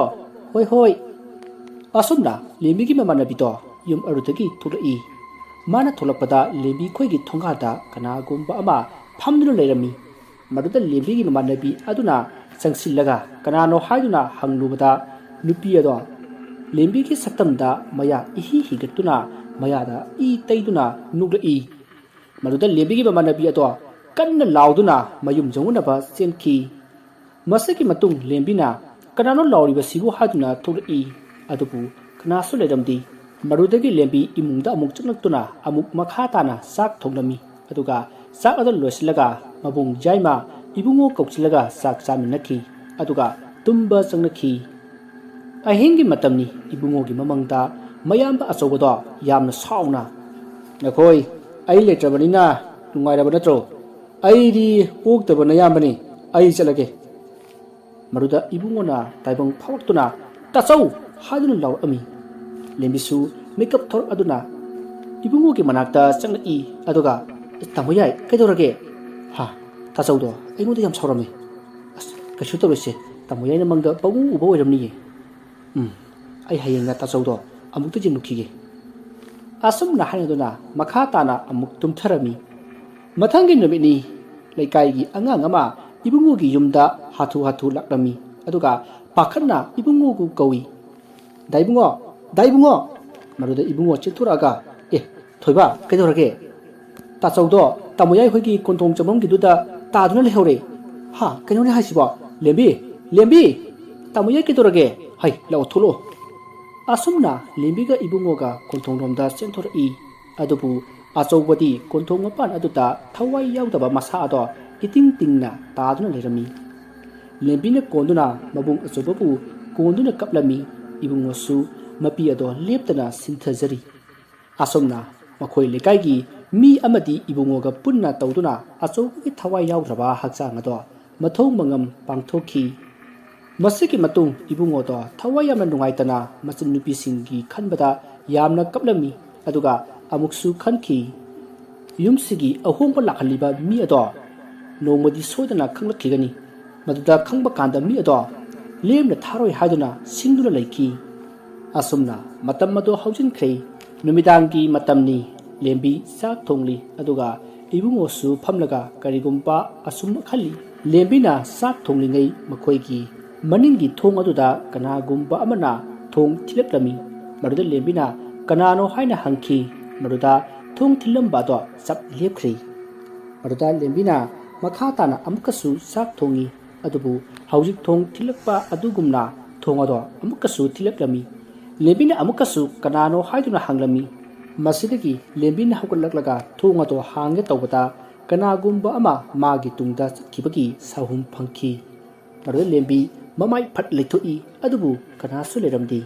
ꯍꯣꯏ ꯑꯁꯨꯝꯅ ꯂꯦꯝꯕꯤꯒꯤ ꯃꯃꯥꯟꯅꯕꯤꯗꯣ ꯌꯨꯝ ꯑꯗꯨꯗꯒꯤ ꯊꯣꯛꯂꯛꯏ ꯃꯥꯅ ꯊꯣꯛꯂꯛꯄꯗ ꯂꯦꯝꯕꯤ ꯈꯣꯏꯒꯤ ꯊꯣꯡꯒꯥꯗ ꯀꯅꯥꯒꯨꯝꯕ ꯑꯃ ꯐꯝꯗꯨꯅ ꯂꯩꯔꯝꯃꯤ ꯃꯗꯨꯗ ꯂꯦꯝꯕꯤꯒꯤ ꯃꯃꯥꯟꯅꯕꯤ ꯑꯗꯨꯅ ꯆꯪꯁꯤꯜꯂꯒ ꯀꯅꯥꯅꯣ ꯍꯥꯏꯗꯨꯅ ꯍꯪꯂꯨꯕꯗ ꯅꯨꯄꯤ ꯑꯗꯣ ꯂꯦꯝꯕꯤꯒꯤ ꯁꯛꯇꯝꯗ ꯃꯌꯥ ꯏꯍꯤ ꯍꯤꯒꯠꯇꯨꯅ ꯃꯌꯥꯗ ꯏ ꯇꯩꯗꯨꯅ ꯅꯨꯛꯂꯛꯏ ꯃꯗꯨꯗ ꯂꯦꯝꯕꯤꯒꯤ ꯃꯃꯥꯟꯅꯕꯤ ꯑꯗꯣ ꯀꯟꯅ ꯂꯥꯎꯗꯨꯅ ꯃꯌꯨꯝ ꯌꯧꯅꯅꯕ ꯆꯦꯟꯈꯤ ꯃꯁꯤꯒꯤ ꯃꯇꯨꯡ ꯂꯦꯝꯕꯤꯅ ꯀꯅꯥꯅꯣ ꯂꯥꯎꯔꯤꯕꯁꯤꯕꯨ ꯍꯥꯏꯗꯨꯅ ꯊꯣꯛꯂꯛꯏ ꯑꯗꯨꯕꯨ ꯀꯅꯥꯁꯨ ꯂꯩꯔꯝꯗꯦ ꯃꯗꯨꯗꯒꯤ ꯂꯦꯝꯕꯤ ꯏꯃꯨꯡꯗ ꯑꯃꯨꯛ ꯆꯪꯂꯛꯇꯨꯅ ꯑꯃꯨꯛ ꯃꯈꯥ ꯇꯥꯅ ꯆꯥꯛ ꯊꯣꯡꯂꯝꯃꯤ ꯑꯗꯨꯒ ꯆꯥꯛ ꯑꯗꯨ ꯂꯣꯏꯁꯤꯜꯂꯒ ꯃꯕꯨꯡ ꯌꯥꯏꯃ ꯏꯕꯨꯡꯉꯣ ꯀꯧꯁꯤꯜꯂꯒ ꯆꯥꯛ ꯆꯥꯃꯤꯟꯅꯈꯤ ꯑꯗꯨꯒ ꯇꯨꯝꯕ ꯆꯪꯅꯈꯤ ꯑꯍꯤꯡꯒꯤ ꯃꯇꯝꯅꯤ ꯏꯕꯨꯡꯉꯣꯒꯤ ꯃꯃꯪꯗ ꯃꯌꯥꯝꯕ ꯑꯆꯧꯕꯗꯣ ꯌꯥꯝꯅ ꯁꯥꯎꯅ ꯅꯈꯣꯏ ꯑꯩ ꯂꯩꯇ꯭ꯔꯕꯅꯤꯅ ꯅꯨꯡꯉꯥꯏꯔꯕ ꯅꯠꯇ꯭ꯔꯣ ꯑꯩꯗꯤ ꯑꯣꯛꯇꯕ ꯅꯌꯥꯝꯕꯅꯤ ꯑꯩ ꯆꯠꯂꯒꯦ ꯃꯗꯨꯗ ꯏꯕꯨꯡꯉꯣꯅ ꯇꯥꯏꯕꯪ ꯐꯥꯎꯔꯛꯇꯨꯅ ꯇꯥꯆꯧ ꯍꯥꯏꯗꯨꯅ ꯂꯥꯎꯔꯛꯑꯝꯃꯤ ꯂꯦꯝꯕꯤꯁꯨ ꯃꯤꯀꯞ ꯊꯣꯔꯛꯑꯗꯨꯅ ꯏꯕꯨꯡꯉꯣꯒꯤ ꯃꯅꯥꯛꯇ ꯆꯪꯂꯛꯏ ꯑꯗꯨꯒ ꯇꯥꯃꯣ ꯌꯥꯏ ꯀꯩꯗꯧꯔꯒꯦ ꯇꯥꯆꯧꯗꯣ ꯑꯩꯉꯣꯟꯗ ꯌꯥꯝ ꯁꯥꯎꯔꯝꯃꯤ ꯑꯁ ꯀꯩꯁꯨ ꯇꯧꯔꯣꯏꯁꯦ ꯇꯥꯃꯣ ꯌꯥꯏꯅ ꯃꯪꯗ ꯄꯪꯎ ꯎꯕ ꯑꯣꯏꯔꯝꯅꯤꯌꯦ ꯑꯩ ꯍꯌꯦꯡꯅ ꯇꯥꯆꯧꯗꯣ ꯑꯃꯨꯛꯇ ꯌꯦꯡꯂꯨꯈꯤꯒꯦ ꯑꯁꯨꯝꯅ ꯍꯥꯏꯅꯗꯨꯅ ꯃꯈꯥ ꯇꯥꯅ ꯑꯃꯨꯛ ꯇꯨꯝꯊꯔꯝꯃꯤ ꯃꯊꯪꯒꯤ ꯅꯨꯃꯤꯠꯅꯤ ꯂꯩꯀꯥꯏꯒꯤ ꯑꯉꯥꯡ ꯑꯃ ꯏꯕꯨꯡꯉꯣꯒꯤ ꯌꯨꯝꯗ ꯍꯥꯊꯨ ꯂꯥꯛꯂꯝꯃꯤ ꯑꯗꯨꯒ ꯄꯥꯈꯠꯅ ꯏꯕꯨꯡꯉꯣꯕꯨ ꯀꯧꯏ ꯗꯥꯏꯕꯨꯡꯉꯣ ꯃꯗꯨꯗ ꯏꯕꯨꯡꯉꯣ ꯆꯦꯟꯊꯣꯔꯛꯑꯒ ꯊꯣꯏꯕ ꯀꯩꯗꯧꯔꯒꯦ ꯇꯥꯆꯧꯗꯣ ꯇꯥꯃꯣꯌꯥꯏ ꯍꯣꯏꯒꯤ ꯀꯣꯟꯊꯣꯡ ꯆꯪꯐꯝꯒꯤꯗꯨꯗ ꯇꯥꯗꯨꯅ ꯂꯩꯍꯧꯔꯦ ꯀꯩꯅꯣꯅꯦ ꯍꯥꯏꯁꯤꯕꯣ ꯂꯦꯝꯕꯤ ꯇꯥꯃꯣꯌꯥꯏ ꯀꯩꯗꯧꯔꯒꯦ ꯂꯥꯛꯑꯣ ꯊꯣꯛꯂꯛꯑꯣ ꯑꯁꯨꯝꯅ ꯂꯦꯝꯕꯤꯒ ꯏꯕꯨꯡꯉꯣꯒ ꯀꯣꯟꯊꯣꯡꯂꯣꯝꯗ ꯆꯦꯟꯊꯣꯔꯛꯏ ꯑꯗꯨꯕꯨ ꯑꯆꯧꯕꯗꯤ ꯀꯣꯟꯊꯣꯡ ꯃꯄꯥꯟ ꯑꯗꯨꯗ ꯊꯋꯥꯏ ꯌꯥꯎꯗꯕ ꯃꯁꯥ ꯑꯗꯣ ꯏꯇꯤꯡ ꯇꯤꯡꯅ ꯇꯥꯗꯨꯅ ꯂꯩꯔꯝꯃꯤ ꯂꯦꯝꯕꯤꯅ ꯀꯣꯟꯗꯨꯅ ꯃꯕꯨꯡ ꯑꯆꯧꯕꯕꯨ ꯀꯣꯟꯗꯨꯅ ꯀꯞꯂꯝꯃꯤ ꯏꯕꯨꯡꯉꯣꯁꯨ ꯃꯄꯤ ꯑꯗꯣ ꯂꯦꯞꯇꯅ ꯁꯤꯟꯊꯖꯔꯤ ꯑꯁꯨꯝꯅ ꯃꯈꯣꯏ ꯂꯩꯀꯥꯏꯒꯤ ꯃꯤ ꯑꯃꯗꯤ ꯏꯕꯨꯡꯉꯣꯒ ꯄꯨꯟꯅ ꯇꯧꯗꯨꯅ ꯑꯆꯧꯕꯒꯤ ꯊꯋꯥꯏ ꯌꯥꯎꯗ꯭ꯔꯕ ꯍꯛꯆꯥꯡ ꯑꯗꯣ ꯃꯊꯧ ꯃꯉꯝ ꯄꯥꯡꯊꯣꯛꯈꯤ ꯃꯁꯤꯒꯤ ꯃꯇꯨꯡ ꯏꯕꯨꯡꯉꯣꯗꯣ ꯊꯋꯥꯏ ꯌꯥꯝꯅ ꯅꯨꯡꯉꯥꯏꯇꯅ ꯃꯆꯟꯅꯨꯄꯤꯁꯤꯡꯒꯤ ꯈꯟꯕꯗ ꯌꯥꯝꯅ ꯀꯞꯂꯝꯃꯤ ꯑꯗꯨꯒ ꯑꯃꯨꯛꯁꯨ ꯈꯟꯈꯤ ꯌꯨꯝꯁꯤꯒꯤ ꯑꯍꯣꯡꯕ ꯂꯥꯛꯍꯜꯂꯤꯕ ꯃꯤ ꯑꯗꯣ ꯅꯣꯡꯃꯗꯤ ꯁꯣꯏꯗꯅ ꯈꯪꯂꯛꯈꯤꯒꯅꯤ ꯃꯗꯨꯗ ꯈꯪꯕ ꯀꯥꯟꯗ ꯃꯤ ꯑꯗꯣ ꯂꯦꯝꯅ ꯊꯥꯔꯣꯏ ꯍꯥꯏꯗꯨꯅ ꯁꯤꯡꯗꯨꯅ ꯂꯩꯈꯤ ꯑꯁꯨꯝꯅ ꯃꯇꯝ ꯑꯗꯣ ꯍꯧꯖꯤꯟꯈ꯭ꯔꯦ ꯅꯨꯃꯤꯗꯥꯡꯒꯤ ꯃꯇꯝꯅꯤ ꯂꯦꯝꯕꯤ ꯆꯥꯛ ꯊꯣꯡꯂꯤ ꯑꯗꯨꯒ ꯏꯕꯨꯡꯉꯣꯁꯨ ꯐꯝꯂꯒ ꯀꯔꯤꯒꯨꯝꯕ ꯑꯁꯨꯝ ꯈꯜꯂꯤ ꯂꯦꯝꯕꯤꯅ ꯆꯥꯛ ꯊꯣꯡꯂꯤꯉꯩ ꯃꯈꯣꯏꯒꯤ ꯃꯅꯤꯡꯒꯤ ꯊꯣꯡ ꯑꯗꯨꯗ ꯀꯅꯥꯒꯨꯝꯕ ꯑꯃꯅ ꯊꯣꯡ ꯊꯤꯜꯂꯛꯂꯝꯃꯤ ꯃꯗꯨꯗ ꯂꯦꯝꯕꯤꯅ ꯀꯅꯥꯅꯣ ꯍꯥꯏꯅ ꯍꯪꯈꯤ ꯃꯗꯨꯗ ꯊꯣꯡ ꯊꯤꯜꯂꯝꯕ ꯑꯗꯣ ꯆꯞ ꯂꯦꯞꯈ꯭ꯔꯦ ꯃꯗꯨꯗ ꯂꯦꯝꯕꯤꯅ ꯃꯈꯥ ꯇꯥꯅ ꯑꯃꯨꯛꯀꯁꯨ ꯆꯥꯛ ꯊꯣꯡꯉꯤ ꯑꯗꯨꯕꯨ ꯍꯧꯖꯤꯛ ꯊꯣꯡ ꯊꯤꯜꯂꯛꯄ ꯑꯗꯨꯒꯨꯝꯅ ꯊꯣꯡ ꯑꯗꯣ ꯑꯃꯨꯛꯀꯁꯨ ꯊꯤꯜꯂꯛꯂꯝꯃꯤ ꯂꯦꯝꯕꯤꯅ ꯑꯃꯨꯛꯀꯁꯨ ꯀꯅꯥꯅꯣ ꯍꯥꯏꯗꯨꯅ ꯍꯪꯂꯝꯃꯤ ꯃꯁꯤꯗꯒꯤ ꯂꯦꯝꯕꯤꯅ ꯍꯧꯒꯠꯂꯛꯂꯒ ꯊꯣꯡ ꯑꯗꯣ ꯍꯥꯡꯒꯦ ꯇꯧꯕꯗ ꯀꯅꯥꯒꯨꯝꯕ ꯑꯃ ꯃꯥꯒꯤ ꯇꯨꯡꯗ ꯆꯠꯈꯤꯕꯒꯤ ꯁꯥꯍꯨꯝ ꯐꯪꯈꯤ ꯃꯗꯨꯗ ꯂꯦꯝꯕꯤ ꯃꯃꯥꯏ ꯐꯠ ꯂꯩꯊꯣꯛꯏ ꯑꯗꯨꯕꯨ ꯀꯅꯥꯁꯨ ꯂꯩꯔꯝꯗꯦ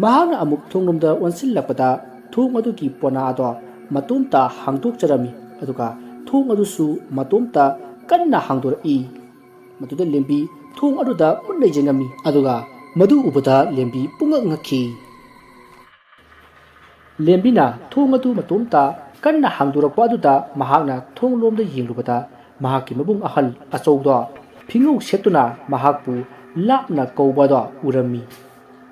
ꯃꯍꯥꯛꯅ ꯑꯃꯨꯛ ꯊꯣꯡꯂꯣꯝꯗ ꯑꯣꯟꯁꯤꯜꯂꯛꯄꯗ ꯊꯣꯡ ꯑꯗꯨꯒꯤ ꯄꯣꯅꯥ ꯑꯗꯣ ꯃꯇꯣꯝꯇ ꯍꯥꯡꯗꯣꯛꯆꯔꯝꯃꯤ ꯑꯗꯨꯒ ꯊꯣꯡ ꯑꯗꯨꯁꯨ ꯃꯇꯣꯝꯇ ꯀꯟꯅ ꯍꯥꯡꯗꯣꯔꯛꯏ ꯃꯗꯨꯗ ꯂꯦꯝꯕꯤ ꯊꯣꯡ ꯑꯗꯨꯗ ꯃꯨꯟꯅ ꯌꯦꯡꯉꯝꯃꯤ ꯑꯗꯨꯒ ꯃꯗꯨ ꯎꯕꯗ ꯂꯦꯝꯕꯤ ꯄꯨꯡꯉꯛ ꯉꯛꯈꯤ ꯂꯦꯝꯕꯤꯅ ꯊꯣꯡ ꯑꯗꯨ ꯃꯇꯣꯝꯇ ꯀꯟꯅ ꯍꯥꯡꯗꯣꯔꯛꯄ ꯑꯗꯨꯗ ꯃꯍꯥꯛꯅ ꯊꯣꯡꯂꯣꯝꯗ ꯌꯦꯡꯂꯨꯕꯗ ꯃꯍꯥꯛꯀꯤ ꯃꯕꯨꯡ ꯑꯍꯜ ꯑꯆꯧꯕꯗꯣ ꯐꯤꯉꯧ ꯁꯦꯠꯇꯨꯅ ꯃꯍꯥꯛꯄꯨ ꯂꯥꯞꯅ ꯀꯧꯕꯗꯣ ꯎꯔꯝꯃꯤ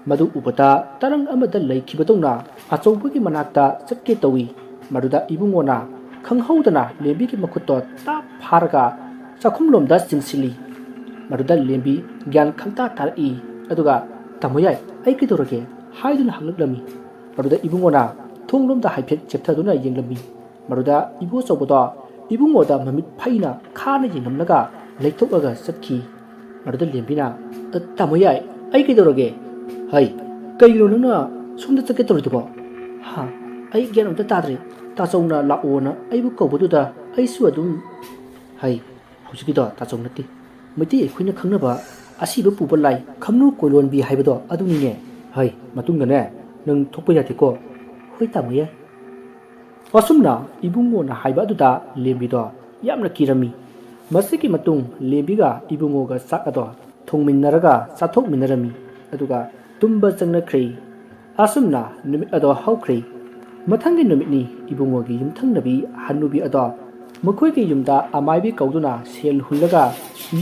ꯃꯗꯨ ꯎꯕꯗ ꯇꯔꯪ ꯑꯃꯗ ꯂꯩꯈꯤꯕꯗꯧꯅ ꯑꯆꯧꯕꯒꯤ ꯃꯅꯥꯛꯇ ꯆꯠꯀꯦ ꯇꯧꯏ ꯃꯗꯨꯗ ꯏꯕꯨꯡꯉꯣꯅ ꯈꯪꯍꯧꯗꯅ ꯂꯦꯝꯕꯤꯒꯤ ꯃꯈꯨꯠꯇꯣ ꯇꯥꯞ ꯐꯥꯔꯒ ꯆꯥꯛꯈꯨꯝꯂꯣꯝꯗ ꯆꯤꯡꯁꯤꯜꯂꯤ ꯃꯗꯨꯗ ꯂꯦꯝꯕꯤ ꯒ꯭ꯌꯥꯟ ꯈꯪꯇꯥ ꯇꯥꯔꯛꯏ ꯑꯗꯨꯒ ꯇꯥꯃꯣꯌꯥꯏ ꯑꯩ ꯀꯩꯗꯧꯔꯒꯦ ꯍꯥꯏꯗꯨꯅ ꯍꯪꯂꯛꯂꯝꯃꯤ ꯃꯗꯨꯗ ꯏꯕꯨꯡꯉꯣꯅ ꯊꯣꯡꯂꯣꯝꯗ ꯍꯥꯏꯐꯦꯠ ꯆꯦꯞꯊꯗꯨꯅ ꯌꯦꯡꯂꯝꯃꯤ ꯃꯗꯨꯗ ꯏꯕꯣꯆꯧꯕꯗꯣ ꯏꯕꯨꯡꯉꯣꯗ ꯃꯃꯤꯠ ꯐꯩꯅ ꯈꯥꯅ ꯌꯦꯡꯂꯝꯂꯒ ꯂꯩꯊꯣꯛꯂꯒ ꯆꯠꯈꯤ ꯃꯗꯨꯗ ꯂꯦꯝꯕꯤꯅ ꯇꯥꯃꯣꯌꯥꯏ ꯑꯩ ꯀꯩꯗꯧꯔꯒꯦ ꯀꯩꯒꯤꯅꯣ ꯅꯪꯅ ꯁꯣꯝꯗ ꯆꯠꯀꯦ ꯇꯧꯔꯤꯗꯨꯕꯣ ꯑꯩ ꯒ꯭ꯌꯥꯟ ꯑꯝꯇ ꯇꯥꯗ꯭ꯔꯦ ꯇꯥꯆꯧꯅ ꯂꯥꯛꯑꯣꯅ ꯑꯩꯕꯨ ꯀꯧꯕꯗꯨꯗ ꯑꯩꯁꯨ ꯑꯗꯨꯝ ꯍꯩ ꯍꯧꯖꯤꯛꯀꯤꯗꯣ ꯇꯥꯆꯧ ꯅꯠꯇꯦ ꯃꯩꯇꯩ ꯑꯩꯈꯣꯏꯅ ꯈꯪꯅꯕ ꯑꯁꯤꯕ ꯄꯨꯕ ꯂꯥꯏ ꯈꯝꯅꯨ ꯀꯣꯏꯂꯣꯟꯕꯤ ꯍꯥꯏꯕꯗꯣ ꯑꯗꯨꯅꯤꯅꯦ ꯍꯩ ꯃꯇꯨꯡꯗꯅꯦ ꯅꯪ ꯊꯣꯛꯄ ꯌꯥꯗꯦꯀꯣ ꯍꯣꯏ ꯇꯥꯃꯣ ꯌꯥꯏ ꯑꯁꯨꯝꯅ ꯏꯕꯨꯡꯉꯣꯅ ꯍꯥꯏꯕ ꯑꯗꯨꯗ ꯂꯦꯝꯕꯤꯗꯣ ꯌꯥꯝꯅ ꯀꯤꯔꯝꯃꯤ ꯃꯁꯤꯒꯤ ꯃꯇꯨꯡ ꯂꯦꯝꯕꯤꯒ ꯏꯕꯨꯡꯉꯣꯒ ꯆꯥꯛ ꯑꯗꯣ ꯊꯣꯡꯃꯤꯟꯅꯔꯒ ꯆꯥꯊꯣꯛꯃꯤꯟꯅꯔꯝꯃꯤ ꯑꯗꯨꯒ ꯇꯨꯝꯕ ꯆꯪꯅꯈ꯭ꯔꯦ ꯑꯁꯨꯝꯅ ꯅꯨꯃꯤꯠ ꯑꯗꯣ ꯍꯧꯈ꯭ꯔꯦ ꯃꯊꯪꯒꯤ ꯅꯨꯃꯤꯠꯅꯤ ꯏꯕꯨꯡꯉꯣꯒꯤ ꯌꯨꯝꯊꯪꯅꯕꯤ ꯍꯟꯅꯨꯕꯤ ꯑꯗꯣ ꯃꯈꯣꯏꯒꯤ ꯌꯨꯝꯗ ꯑꯃꯥꯏꯕꯤ ꯀꯧꯗꯨꯅ ꯁꯦꯜ ꯍꯨꯜꯂꯒ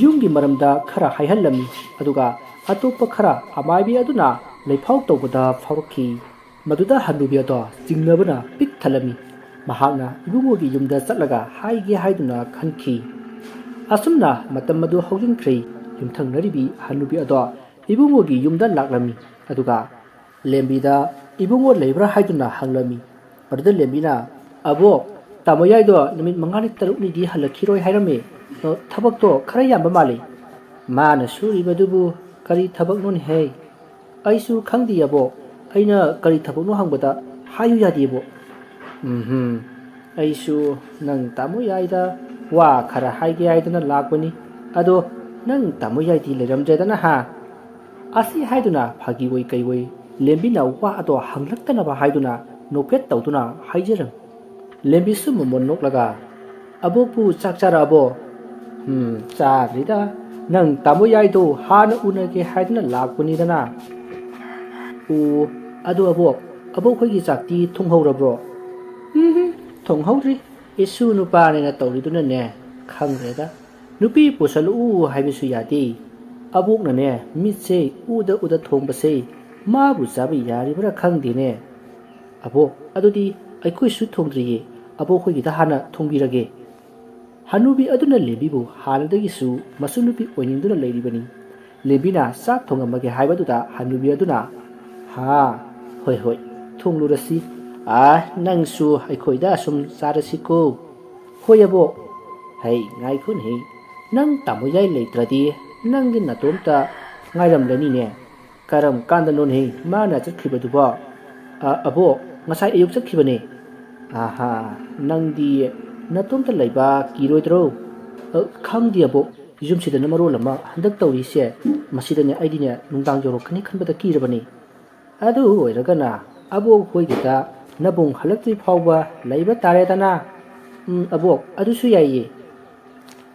ꯌꯨꯝꯒꯤ ꯃꯔꯝꯗ ꯈꯔ ꯍꯥꯏꯍꯜꯂꯝꯃꯤ ꯑꯗꯨꯒ ꯑꯇꯣꯞꯄ ꯈꯔ ꯑꯃꯥꯏꯕꯤ ꯑꯗꯨꯅ ꯂꯩꯐꯥꯎ ꯇꯧꯕꯗ ꯐꯥꯎꯔꯛꯈꯤ ꯃꯗꯨꯗ ꯍꯟꯅꯨꯕꯤ ꯑꯗꯣ ꯆꯤꯡꯅꯕꯅ ꯄꯤꯛ ꯊꯜꯂꯝꯃꯤ ꯃꯍꯥꯛꯅ ꯏꯕꯨꯡꯉꯣꯒꯤ ꯌꯨꯝꯗ ꯆꯠꯂꯒ ꯍꯥꯏꯒꯦ ꯍꯥꯏꯗꯨꯅ ꯈꯟꯈꯤ ꯑꯁꯨꯝꯅ ꯃꯇꯝ ꯑꯗꯨ ꯍꯧꯖꯤꯟꯈ꯭ꯔꯦ ꯌꯨꯝꯊꯪꯅꯔꯤꯕꯤ ꯍꯟꯅꯨꯕꯤ ꯑꯗꯣ ꯏꯕꯨꯡꯉꯣꯒꯤ ꯌꯨꯝꯗ ꯂꯥꯛꯂꯝꯃꯤ ꯑꯗꯨꯒ ꯂꯦꯝꯕꯤꯗ ꯏꯕꯨꯡꯉꯣ ꯂꯩꯕ꯭ꯔꯥ ꯍꯥꯏꯗꯨꯅ ꯍꯪꯂꯝꯃꯤ ꯃꯗꯨꯗ ꯂꯦꯝꯕꯤꯅ ꯑꯕꯣꯛ ꯇꯥꯃꯣ ꯌꯥꯏꯗꯣ ꯅꯨꯃꯤꯠ 5-6 ꯍꯜꯂꯛꯈꯤꯔꯣꯏ ꯍꯥꯏꯔꯝꯃꯤ ꯊꯕꯛꯇꯣ ꯈꯔ ꯌꯥꯝꯕ ꯃꯥꯜꯂꯤ ꯃꯥꯅ ꯁꯨꯔꯤꯕꯗꯨꯕꯨ ꯀꯔꯤ ꯊꯕꯛꯅꯣꯅꯦꯍꯦ ꯑꯩꯁꯨ ꯈꯪꯗꯦ ꯑꯕꯣꯛ ꯑꯩꯅ ꯀꯔꯤ ꯊꯕꯛꯅꯣ ꯍꯪꯕꯗ ꯍꯥꯏꯌꯨ ꯌꯥꯗꯦꯕꯣ ꯑꯩꯁꯨ ꯅꯪ ꯇꯥꯃꯣ ꯌꯥꯏꯗ ꯋꯥ ꯈꯔ ꯍꯥꯏꯒꯦ ꯍꯥꯏꯗꯅ ꯂꯥꯛꯄꯅꯤ ꯑꯗꯣ ꯅꯪ ꯇꯥꯃꯣ ꯌꯥꯏꯗꯤ ꯂꯩꯔꯝꯗ꯭ꯔꯦꯗꯅ ꯍꯥ ꯑꯁꯤ ꯍꯥꯏꯗꯨꯅ ꯐꯥꯒꯤ ꯑꯣꯏ ꯀꯩ ꯑꯣꯏ ꯂꯦꯝꯕꯤꯅ ꯋꯥ ꯑꯗꯣ ꯍꯪꯂꯛꯇꯅꯕ ꯍꯥꯏꯗꯨꯅ ꯅꯣꯛꯐꯦꯠ ꯇꯧꯗꯨꯅ ꯍꯥꯏꯖꯔꯝꯃꯤ ꯂꯦꯝꯕꯤꯁꯨ ꯃꯃꯣꯟ ꯅꯣꯛꯂꯒ ꯑꯕꯣꯛꯄꯨ ꯆꯥꯛ ꯆꯥꯔꯛꯑꯕꯣ ꯆꯥꯗ꯭ꯔꯤꯗ ꯅꯪ ꯇꯥꯃꯣ ꯌꯥꯏꯗꯣ ꯍꯥꯟꯅ ꯎꯅꯒꯦ ꯍꯥꯏꯗꯨꯅ ꯂꯥꯛꯄꯅꯤꯗꯅ ꯑꯣ ꯑꯗꯣ ꯑꯕꯣꯛꯈꯣꯏꯒꯤ ꯆꯥꯛꯇꯤ ꯊꯣꯡꯍꯧꯔꯕ꯭ꯔꯣ ꯊꯣꯡꯍꯧꯗ꯭ꯔꯤ ꯏꯁꯨ ꯅꯨꯄꯥꯅꯦꯅ ꯇꯧꯔꯤꯗꯨꯅꯅꯦ ꯈꯪꯗ꯭ꯔꯦꯗ ꯅꯨꯄꯤ ꯄꯨꯁꯜꯂꯛꯎ ꯍꯥꯏꯕꯁꯨ ꯌꯥꯗꯦ ꯑꯕꯣꯛꯅꯅꯦ ꯃꯤꯠꯁꯦ ꯎꯗ ꯎꯗ ꯊꯣꯡꯕꯁꯦ ꯃꯥꯕꯨ ꯆꯥꯕ ꯌꯥꯔꯤꯕ꯭ꯔꯥ ꯈꯪꯗꯦꯅꯦ ꯑꯕꯣꯛ ꯑꯗꯨꯗꯤ ꯑꯩꯈꯣꯏꯁꯨ ꯊꯣꯡꯗ꯭ꯔꯤꯌꯦ ꯑꯕꯣꯛꯈꯣꯏꯒꯤꯗ ꯍꯥꯟꯅ ꯊꯣꯡꯕꯤꯔꯒꯦ ꯍꯅꯨꯕꯤ ꯑꯗꯨꯅ ꯂꯦꯝꯕꯤꯕꯨ ꯍꯥꯟꯅꯗꯒꯤꯁꯨ ꯃꯁꯨꯅꯨꯄꯤ ꯑꯣꯏꯅꯤꯡꯗꯨꯅ ꯂꯩꯔꯤꯕꯅꯤ ꯂꯦꯝꯕꯤꯅ ꯆꯥꯛ ꯊꯣꯡꯉꯝꯃꯒꯦ ꯍꯥꯏꯕꯗꯨꯗ ꯍꯅꯨꯕꯤ ꯑꯗꯨꯅ ꯍꯣꯏ ꯊꯣꯡꯂꯨꯔꯁꯤ ꯅꯪꯁꯨ ꯑꯩꯈꯣꯏꯗ ꯑꯁꯨꯝ ꯆꯥꯔꯁꯤꯀꯣ ꯍꯣꯏ ꯑꯕꯣꯛ ꯍꯩ ꯉꯥꯏꯈꯣꯅꯦ ꯅꯪ ꯇꯥꯃꯣ ꯌꯥꯏ ꯂꯩꯇ꯭ꯔꯗꯤ ꯅꯪꯒꯤ ꯅꯇꯣꯝꯇ ꯉꯥꯏꯔꯝꯂꯅꯤꯅꯦ ꯀꯔꯝ ꯀꯥꯟꯗꯅꯣꯅꯦ ꯃꯥꯅ ꯆꯠꯈꯤꯕꯗꯨꯕꯣ ꯑꯕꯣꯛ ꯉꯁꯥꯏ ꯑꯌꯨꯛ ꯆꯠꯈꯤꯕꯅꯦ ꯅꯪꯗꯤ ꯅꯇꯣꯝꯇ ꯂꯩꯕ ꯀꯤꯔꯣꯏꯗ꯭ꯔꯣ ꯈꯪꯗꯦ ꯑꯕꯣꯛ ꯌꯨꯝꯁꯤꯗꯅ ꯃꯔꯣꯜ ꯑꯃ ꯍꯟꯗꯛ ꯇꯧꯔꯤꯁꯦ ꯃꯁꯤꯗꯅꯦ ꯑꯩꯗꯤꯅꯦ ꯅꯨꯡꯗꯥꯡ ꯌꯧꯔꯛꯀꯅꯤ ꯈꯟꯕꯗ ꯀꯤꯔꯕꯅꯤ ꯑꯗꯨ ꯑꯣꯏꯔꯒꯅ ꯑꯕꯣꯛ ꯍꯣꯏꯒꯤꯗ ꯅꯕꯨꯡ ꯍꯜꯂꯛꯇ꯭ꯔꯤ ꯐꯥꯎꯕ ꯂꯩꯕ ꯇꯥꯔꯦꯗꯅ ꯑꯕꯣꯛ ꯑꯗꯨꯁꯨ ꯌꯥꯏꯌꯦ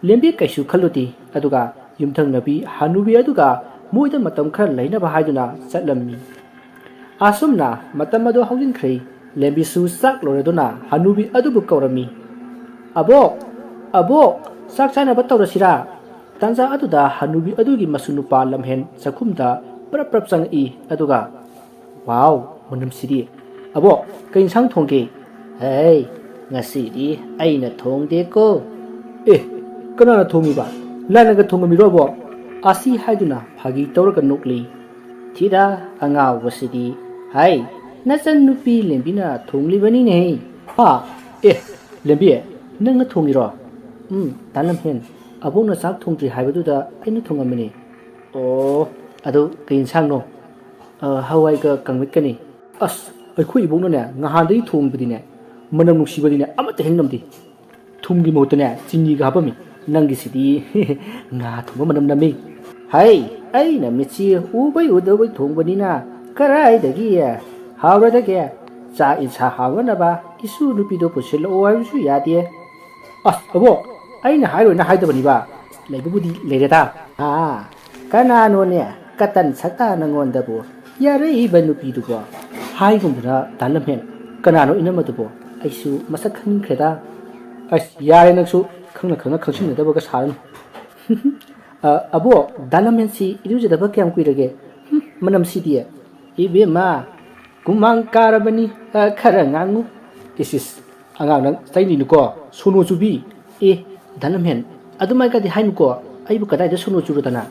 ꯂꯦꯝꯕꯤ ꯀꯩꯁꯨ ꯈꯜꯂꯨꯗꯦ ꯑꯗꯨꯒ ꯌꯨꯝꯊꯪꯅꯕꯤ ꯍꯅꯨꯕꯤ ꯑꯗꯨꯒ ꯃꯣꯏꯗ ꯃꯇꯝ ꯈꯔ ꯂꯩꯅꯕ ꯍꯥꯏꯗꯨꯅ ꯆꯠꯂꯝꯃꯤ ꯑꯁꯨꯝꯅ ꯃꯇꯝ ꯑꯗꯨ ꯍꯧꯖꯤꯟꯈ꯭ꯔꯦ ꯂꯦꯝꯕꯤꯁꯨ ꯆꯥꯛ ꯂꯣꯏꯔꯗꯨꯅ ꯍꯅꯨꯕꯤ ꯑꯗꯨꯕꯨ ꯀꯧꯔꯝꯃꯤ ꯑꯕꯣꯛ ꯆꯥꯛ ꯆꯥꯅꯕ ꯇꯧꯔꯁꯤꯔꯥ ꯇꯥꯟꯖꯥ ꯑꯗꯨꯗ ꯍꯅꯨꯕꯤ ꯑꯗꯨꯒꯤ ꯃꯁꯨꯅꯨꯄꯥ ꯂꯝꯍꯦꯟ ꯆꯥꯛꯈꯨꯝꯗ ꯄ꯭ꯔꯞ ꯆꯪꯉꯛꯏ ꯑꯗꯨꯒ ꯋꯥꯎ ꯃꯅꯝꯁꯤꯗꯤ ꯑꯕꯣꯛ ꯀꯩ ꯏꯟꯁꯥꯡ ꯊꯣꯡꯒꯦ ꯉꯁꯤꯗꯤ ꯑꯩꯅ ꯊꯣꯡꯗꯦꯀꯣ ꯀꯅꯥꯅ ꯊꯣꯡꯉꯤꯕ ꯂꯥꯏꯅꯒ ꯊꯣꯡꯉꯝꯃꯤꯔꯣ ꯑꯕꯣꯛ ꯑꯁꯤ ꯍꯥꯏꯗꯨꯅ ꯐꯥꯒꯤ ꯇꯧꯔꯒ ꯅꯣꯛꯂꯤ ꯊꯤꯗ ꯑꯉꯥꯎꯕꯁꯤꯗꯤ ꯅꯆꯟ ꯅꯨꯄꯤ ꯂꯦꯝꯕꯤꯅ ꯊꯣꯡꯂꯤꯕꯅꯤꯅꯦ ꯂꯦꯝꯕꯤ ꯅꯪꯅ ꯊꯣꯡꯉꯤꯔꯣ ꯗꯥ ꯂꯝꯍꯦꯟ ꯑꯕꯣꯛꯅ ꯆꯥꯛ ꯊꯣꯡꯗ꯭ꯔꯤ ꯍꯥꯏꯕꯗꯨꯗ ꯑꯩꯅ ꯊꯣꯡꯉꯝꯃꯤꯅꯦ ꯑꯣ ꯑꯗꯨ ꯀꯩ ꯏꯟꯁꯥꯡꯅꯣ ꯍꯋꯥꯏꯒ ꯀꯪꯃꯦꯠꯀꯅꯤ ꯑꯩꯈꯣꯏ ꯏꯕꯣꯛꯅꯅꯦ ꯉꯍꯥꯟꯗꯒꯤ ꯊꯣꯡꯕꯗꯤꯅꯦ ꯃꯅꯝ ꯅꯨꯡꯁꯤꯕꯗꯤꯅꯦ ꯑꯃꯠꯇ ꯍꯦꯛ ꯉꯝꯗꯦ ꯊꯨꯝꯒꯤ ꯃꯍꯨꯠꯇꯅꯦ ꯆꯤꯅꯤꯒ ꯍꯥꯞꯄꯝꯃꯤ ꯅꯪꯒꯤꯁꯤꯗꯤ ꯉꯥ ꯊꯣꯡꯕ ꯃꯅꯝ ꯅꯝꯃꯤ ꯑꯩꯅ ꯃꯤꯠꯁꯤ ꯎꯕꯩ ꯎꯗꯕꯩ ꯊꯣꯡꯕꯅꯤꯅ ꯀꯔꯥꯏꯗꯒꯤ ꯍꯥꯎꯔꯗꯒꯦ ꯆꯥꯛ ꯏꯟꯁꯥꯡ ꯍꯥꯎꯅꯅꯕ ꯏꯁꯨ ꯅꯨꯄꯤꯗꯣ ꯄꯨꯁꯤꯜꯂꯛꯑꯣ ꯍꯥꯏꯕꯁꯨ ꯌꯥꯗꯦ ꯑꯕꯣꯛ ꯑꯩꯅ ꯍꯥꯏꯔꯣꯏꯅ ꯍꯥꯏꯗꯕꯅꯤꯕ ꯂꯩꯕꯕꯨꯗꯤ ꯂꯩꯔꯦꯗ ꯀꯅꯥꯅꯣꯅꯦ ꯀꯇꯟ ꯁꯛꯇꯥ ꯅꯪꯉꯣꯟꯗꯕꯨ ꯌꯥꯔꯛꯏꯕ ꯅꯨꯄꯤꯗꯨꯕꯣ ꯍꯥꯏꯒꯨꯝꯗꯅ ꯗꯥ ꯂꯝꯍꯦꯟ ꯀꯅꯥꯅꯣ ꯏꯅꯝꯃꯗꯨꯕꯣ ꯑꯩꯁꯨ ꯃꯁꯛ ꯈꯪꯈ꯭ꯔꯦꯗ ꯌꯥꯔꯦ ꯅꯪꯁꯨ ꯈꯪꯅ ꯈꯪꯁꯤꯟꯅꯗꯕꯒ ꯁꯥꯔꯅꯨ ꯑꯕꯣꯛ ꯗꯥ ꯂꯝꯍꯦꯟꯁꯤ ꯏꯔꯨꯖꯗꯕ ꯀꯌꯥꯝ ꯀꯨꯏꯔꯒꯦ ꯃꯅꯝꯁꯤꯗꯤ ꯏꯕꯦꯝꯃ ꯀꯨꯃꯥꯡ ꯀꯥꯔꯕꯅꯤ ꯈꯔ ꯉꯥꯡꯉꯨ ꯑꯉꯥꯡ ꯅꯪ ꯆꯩꯅꯤꯅꯨꯀோ ꯁꯣꯅꯣ ꯆꯨꯕꯤ ꯗꯥ ꯂꯝꯍꯦꯟ ꯑꯗꯨꯃꯥꯏꯅꯗꯤ ꯍꯥꯏꯅꯨꯀꯣ ꯑꯩꯕꯨ ꯀꯗꯥꯏꯗ ꯁꯣꯅꯣ ꯆꯨꯔꯗꯅ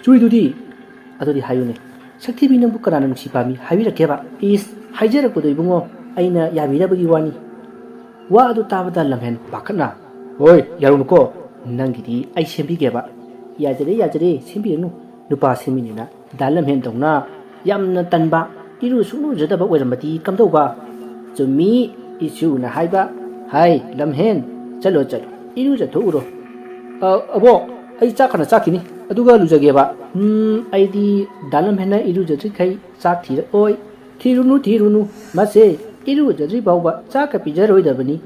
ꯆꯨꯔꯤꯗꯨꯗꯤ ꯑꯗꯨꯗꯤ ꯍꯥꯏꯌꯨꯅꯦ ꯁꯛꯊꯤꯕꯤ ꯅꯪꯕꯨ ꯀꯅꯥꯅ ꯅꯨꯡꯁꯤ ꯄꯥꯝꯃꯤ ꯍꯥꯏꯕꯤꯔꯛꯀꯦꯕ ꯍꯥꯏꯖꯔꯛꯄꯗꯣ ꯏꯕꯨꯡꯉꯣ ꯑꯩꯅ ꯌꯥꯕꯤꯗꯕꯒꯤ ꯋꯥꯅꯤ ꯋꯥ ꯑꯗꯨ ꯇꯥꯕꯗ ꯂꯝꯍꯦꯟ ꯄꯥꯈꯠꯅ ꯍꯣꯏ ꯌꯥꯔꯨꯅꯨꯀꯣ ꯅꯪꯒꯤꯗꯤ ꯑꯩ ꯁꯦꯝꯕꯤꯒꯦꯕ ꯌꯥꯖꯔꯦ ꯁꯦꯝꯕꯤꯔꯅꯨ ꯅꯨꯄꯥ ꯁꯦꯝꯃꯤꯅꯤꯅ ꯗꯥ ꯂꯝꯍꯦꯟꯗꯧꯅ ꯌꯥꯝꯅ ꯇꯟꯕ ꯏꯔꯨ ꯁꯨꯡꯂꯨꯖꯗꯕ ꯑꯣꯏꯔꯝꯕꯗꯤ ꯀꯝꯗꯧꯕ ꯆꯨꯝꯃꯤ ꯏꯁꯨꯅ ꯍꯥꯏꯕ ꯍꯥꯏ ꯂꯝꯍꯦꯟ ꯆꯠꯂꯣ ꯏꯔꯨꯖꯊꯣꯛꯎꯔꯣ ꯑꯕꯣꯛ ꯑꯩ ꯆꯥꯛ ꯈꯅ ꯆꯥꯈꯤꯅꯤ ꯑꯗꯨꯒ ꯂꯨꯖꯒꯦꯕ ꯑꯩꯗꯤ ꯗꯥꯂꯝꯍꯦꯟꯅ ꯏꯔꯨꯖꯗ꯭ꯔꯤꯈꯩ ꯆꯥꯛ ꯊꯤꯔꯛꯑꯣꯏ ꯊꯤꯔꯨꯅꯨ ꯃꯁꯦ ꯏꯔꯨꯖꯗ꯭ꯔꯤ ꯐꯥꯎꯕ ꯆꯥꯛꯀ ꯄꯤꯖꯔꯣꯏꯗꯕꯅꯤ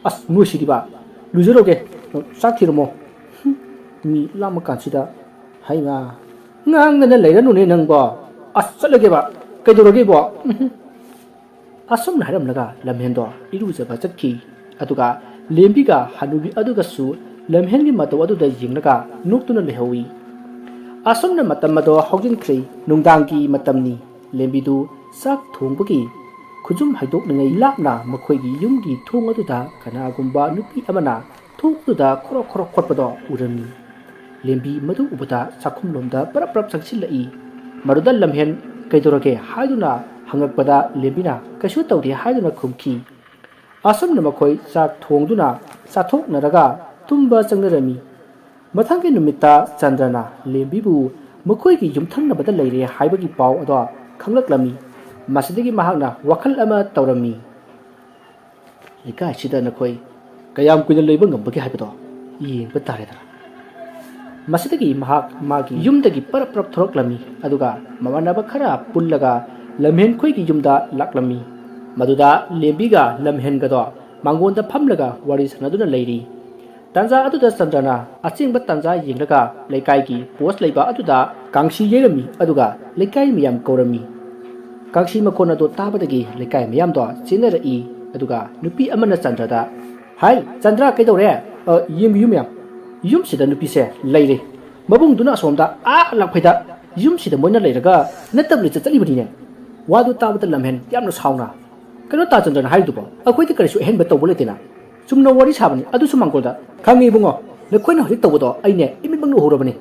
ꯑꯁ ꯅꯣꯏꯁꯤꯗꯤꯕ ꯂꯨꯖꯔꯣꯒꯦ ꯆꯥꯛ ꯊꯤꯔꯝꯃꯣ ꯃꯤ ꯂꯥꯝꯃ ꯀꯥꯟꯁꯤꯗ ꯍꯩꯃꯥ ꯉꯥꯡꯗꯅ ꯂꯩꯔꯅꯨꯅꯦ ꯅꯪꯕꯣ ꯑꯁ ꯆꯠꯂꯒꯦꯕ ꯀꯩꯗꯧꯔꯒꯦꯕꯣ ꯑꯁꯨꯝꯅ ꯍꯥꯏꯔꯝꯂꯒ ꯂꯝꯍꯦꯟꯗꯣ 이루ꯖꯕ ꯆꯠꯈꯤ ꯑꯗꯨꯒ ꯂꯦꯝꯕꯤꯒ ꯍꯅꯨꯕꯤ ꯑꯗꯨꯒꯁꯨ ꯂꯝꯍꯦꯟꯒꯤ ꯃꯇꯧ ꯑꯗꯨꯗ ꯌꯦꯡꯂꯒ ꯅꯣꯛꯇꯨꯅ ꯂꯩꯍꯧꯏ ꯑꯁꯨꯝꯅ ꯃꯇꯝ ꯑꯗꯣ ꯍꯧꯖꯤꯟꯈ꯭ꯔꯦ ꯅꯨꯡꯗꯥꯡꯒꯤ ꯃꯇꯝꯅꯤ ꯂꯦꯝꯕꯤꯗꯨ ꯆꯥꯛ ꯊꯣꯡꯕꯒꯤ ꯈꯨꯖꯨꯝ ꯍꯩꯗꯣꯛꯂꯤꯉꯩ ꯂꯥꯞꯅ ꯃꯈꯣꯏꯒꯤ ꯌꯨꯝꯒꯤ ꯊꯣꯡ ꯑꯗꯨꯗ ꯀꯅꯥꯒꯨꯝꯕ ꯅꯨꯄꯤ ꯑꯃꯅ ꯊꯣꯡ ꯑꯗꯨꯗ ꯈꯣꯔꯣꯛ ꯈꯣꯠꯄꯗꯣ ꯎꯔꯝꯃꯤ ꯂꯦꯝꯕꯤ ꯃꯗꯨ ꯎꯕꯗ ꯆꯥꯛꯈꯨꯝꯂꯣꯝꯗ ꯄꯔꯞ ꯆꯪꯁꯤꯜꯂꯛꯏ ꯃꯗꯨꯗ ꯂꯝꯍꯦꯟ ꯀꯩꯗꯧꯔꯒꯦ ꯍꯥꯏꯗꯨꯅ ꯍꯪꯉꯛꯄꯗ ꯂꯦꯝꯕꯤꯅ ꯀꯩꯁꯨ ꯇꯧꯗꯦ ꯍꯥꯏꯗꯨꯅ ꯈꯨꯝꯈꯤ ꯑꯁꯨꯝꯅ ꯃꯈꯣꯏ ꯆꯥꯛ ꯊꯣꯡꯗꯨꯅ ꯆꯥꯊꯣꯛꯅꯔꯒ ꯇꯨꯝꯕ ꯆꯪꯅꯔꯝꯃꯤ ꯃꯊꯪꯒꯤ ꯅꯨꯃꯤꯠꯇ ꯆꯟꯗ꯭ꯔꯅ ꯂꯦꯝꯕꯤꯕꯨ ꯃꯈꯣꯏꯒꯤ ꯌꯨꯝꯊꯪꯅꯕꯗ ꯂꯩꯔꯦ ꯍꯥꯏꯕꯒꯤ ꯄꯥꯎ ꯑꯗꯣ ꯈꯪꯂꯛꯂꯝꯃꯤ ꯃꯁꯤꯗꯒꯤ ꯃꯍꯥꯛꯅ ꯋꯥꯈꯜ ꯑꯃ ꯇꯧꯔꯝꯃꯤ ꯂꯩꯀꯥꯏꯁꯤꯗ ꯅꯈꯣꯏ ꯀꯌꯥꯝ ꯀꯨꯏꯅ ꯂꯩꯕ ꯉꯝꯕꯒꯦ ꯍꯥꯏꯕꯗꯣ ꯌꯦꯡꯕ ꯇꯥꯔꯦꯗꯅ ꯃꯁꯤꯗꯒꯤ ꯃꯍꯥꯛ ꯃꯥꯒꯤ ꯌꯨꯝꯗꯒꯤ ꯄꯔꯞ ꯊꯣꯔꯛꯂꯝꯃꯤ ꯑꯗꯨꯒ ꯃꯃꯥꯟꯅꯕ ꯈꯔ ꯄꯨꯜꯂꯒ ꯂꯝꯍꯦꯟ ꯈꯣꯏꯒꯤ ꯌꯨꯝꯗ ꯂꯥꯛꯂꯝꯃꯤ ꯃꯗꯨꯗ ꯂꯦꯝꯕꯤꯒ ꯂꯝꯍꯦꯟꯒꯗꯣ ꯃꯥꯡꯒꯣꯟꯗ ꯐꯝꯂꯒ ꯋꯥꯔꯤ ꯁꯥꯟꯅꯗꯨꯅ ꯂꯩꯔꯤ ꯇꯥꯟꯖꯥ ꯑꯗꯨꯗ ꯆꯟꯗ꯭ꯔꯅ ꯑꯆꯦꯡꯕ ꯇꯥꯟꯖꯥ ꯌꯦꯡꯂꯒ ꯂꯩꯀꯥꯏꯒꯤ ꯄꯣꯁ ꯂꯩꯕ ꯑꯗꯨꯗ ꯀꯥꯡꯁꯤ ꯌꯩꯔꯝꯃꯤ ꯑꯗꯨꯒ ꯂꯩꯀꯥꯏ ꯃꯌꯥꯝ ꯀꯧꯔꯝꯃꯤ ꯀꯥꯡꯁꯤ ꯃꯈꯣꯟ ꯑꯗꯨ ꯇꯥꯕꯗꯒꯤ ꯂꯩꯀꯥꯏ ꯃꯌꯥꯝꯗꯣ ꯆꯦꯟꯅꯔꯛꯏ ꯑꯗꯨꯒ ꯅꯨꯄꯤ ꯑꯃꯅ ꯆꯟꯗ꯭ꯔꯗ ꯍꯥꯏ ꯆꯟꯗ꯭ꯔ ꯀꯩꯗꯧꯔꯦ ꯌꯦꯡꯕꯤꯌꯨ ꯃꯌꯥꯝ ꯌꯨꯝꯁꯤꯗ ꯅꯨꯄꯤꯁꯦ ꯂꯩꯔꯦ ꯃꯕꯨꯡꯗꯨꯅ ꯑꯁꯣꯝꯗ ꯂꯥꯛꯐꯩꯗ ꯌꯨꯝꯁꯤꯗ ꯃꯣꯏꯅ ꯂꯩꯔꯒ ꯅꯠꯇꯕ ꯆꯠꯂꯤꯕꯅꯤꯅꯦ ꯋꯥꯗꯨ ꯇꯥꯕꯗ ꯂꯝꯍꯦꯟ ꯌꯥꯝꯅ ꯁꯥꯎꯅ ꯀꯩꯅꯣ ꯇꯥ ꯆꯟꯗ꯭ꯔꯅ ꯍꯥꯏꯗꯨꯕꯣ ꯑꯩꯈꯣꯏꯗꯤ ꯀꯔꯤꯁꯨ ꯑꯍꯦꯟꯕ ꯇꯧꯕ ꯂꯩꯇꯦꯅ ꯆꯨꯝꯅ ꯋꯥꯔꯤ ꯁꯥꯕꯅꯤ ꯑꯗꯨꯁꯨ ꯃꯥꯡꯒꯣꯜꯗ ꯈꯪꯉꯤ ꯏꯕꯨꯡꯉꯣ ꯅꯈꯣꯏꯅ ꯍꯧꯖꯤꯛ ꯇꯧꯕꯗꯣ ꯑꯩꯅꯦ ꯏꯃꯤꯠꯃꯛꯅ ꯎꯍꯧꯔꯕꯅꯤ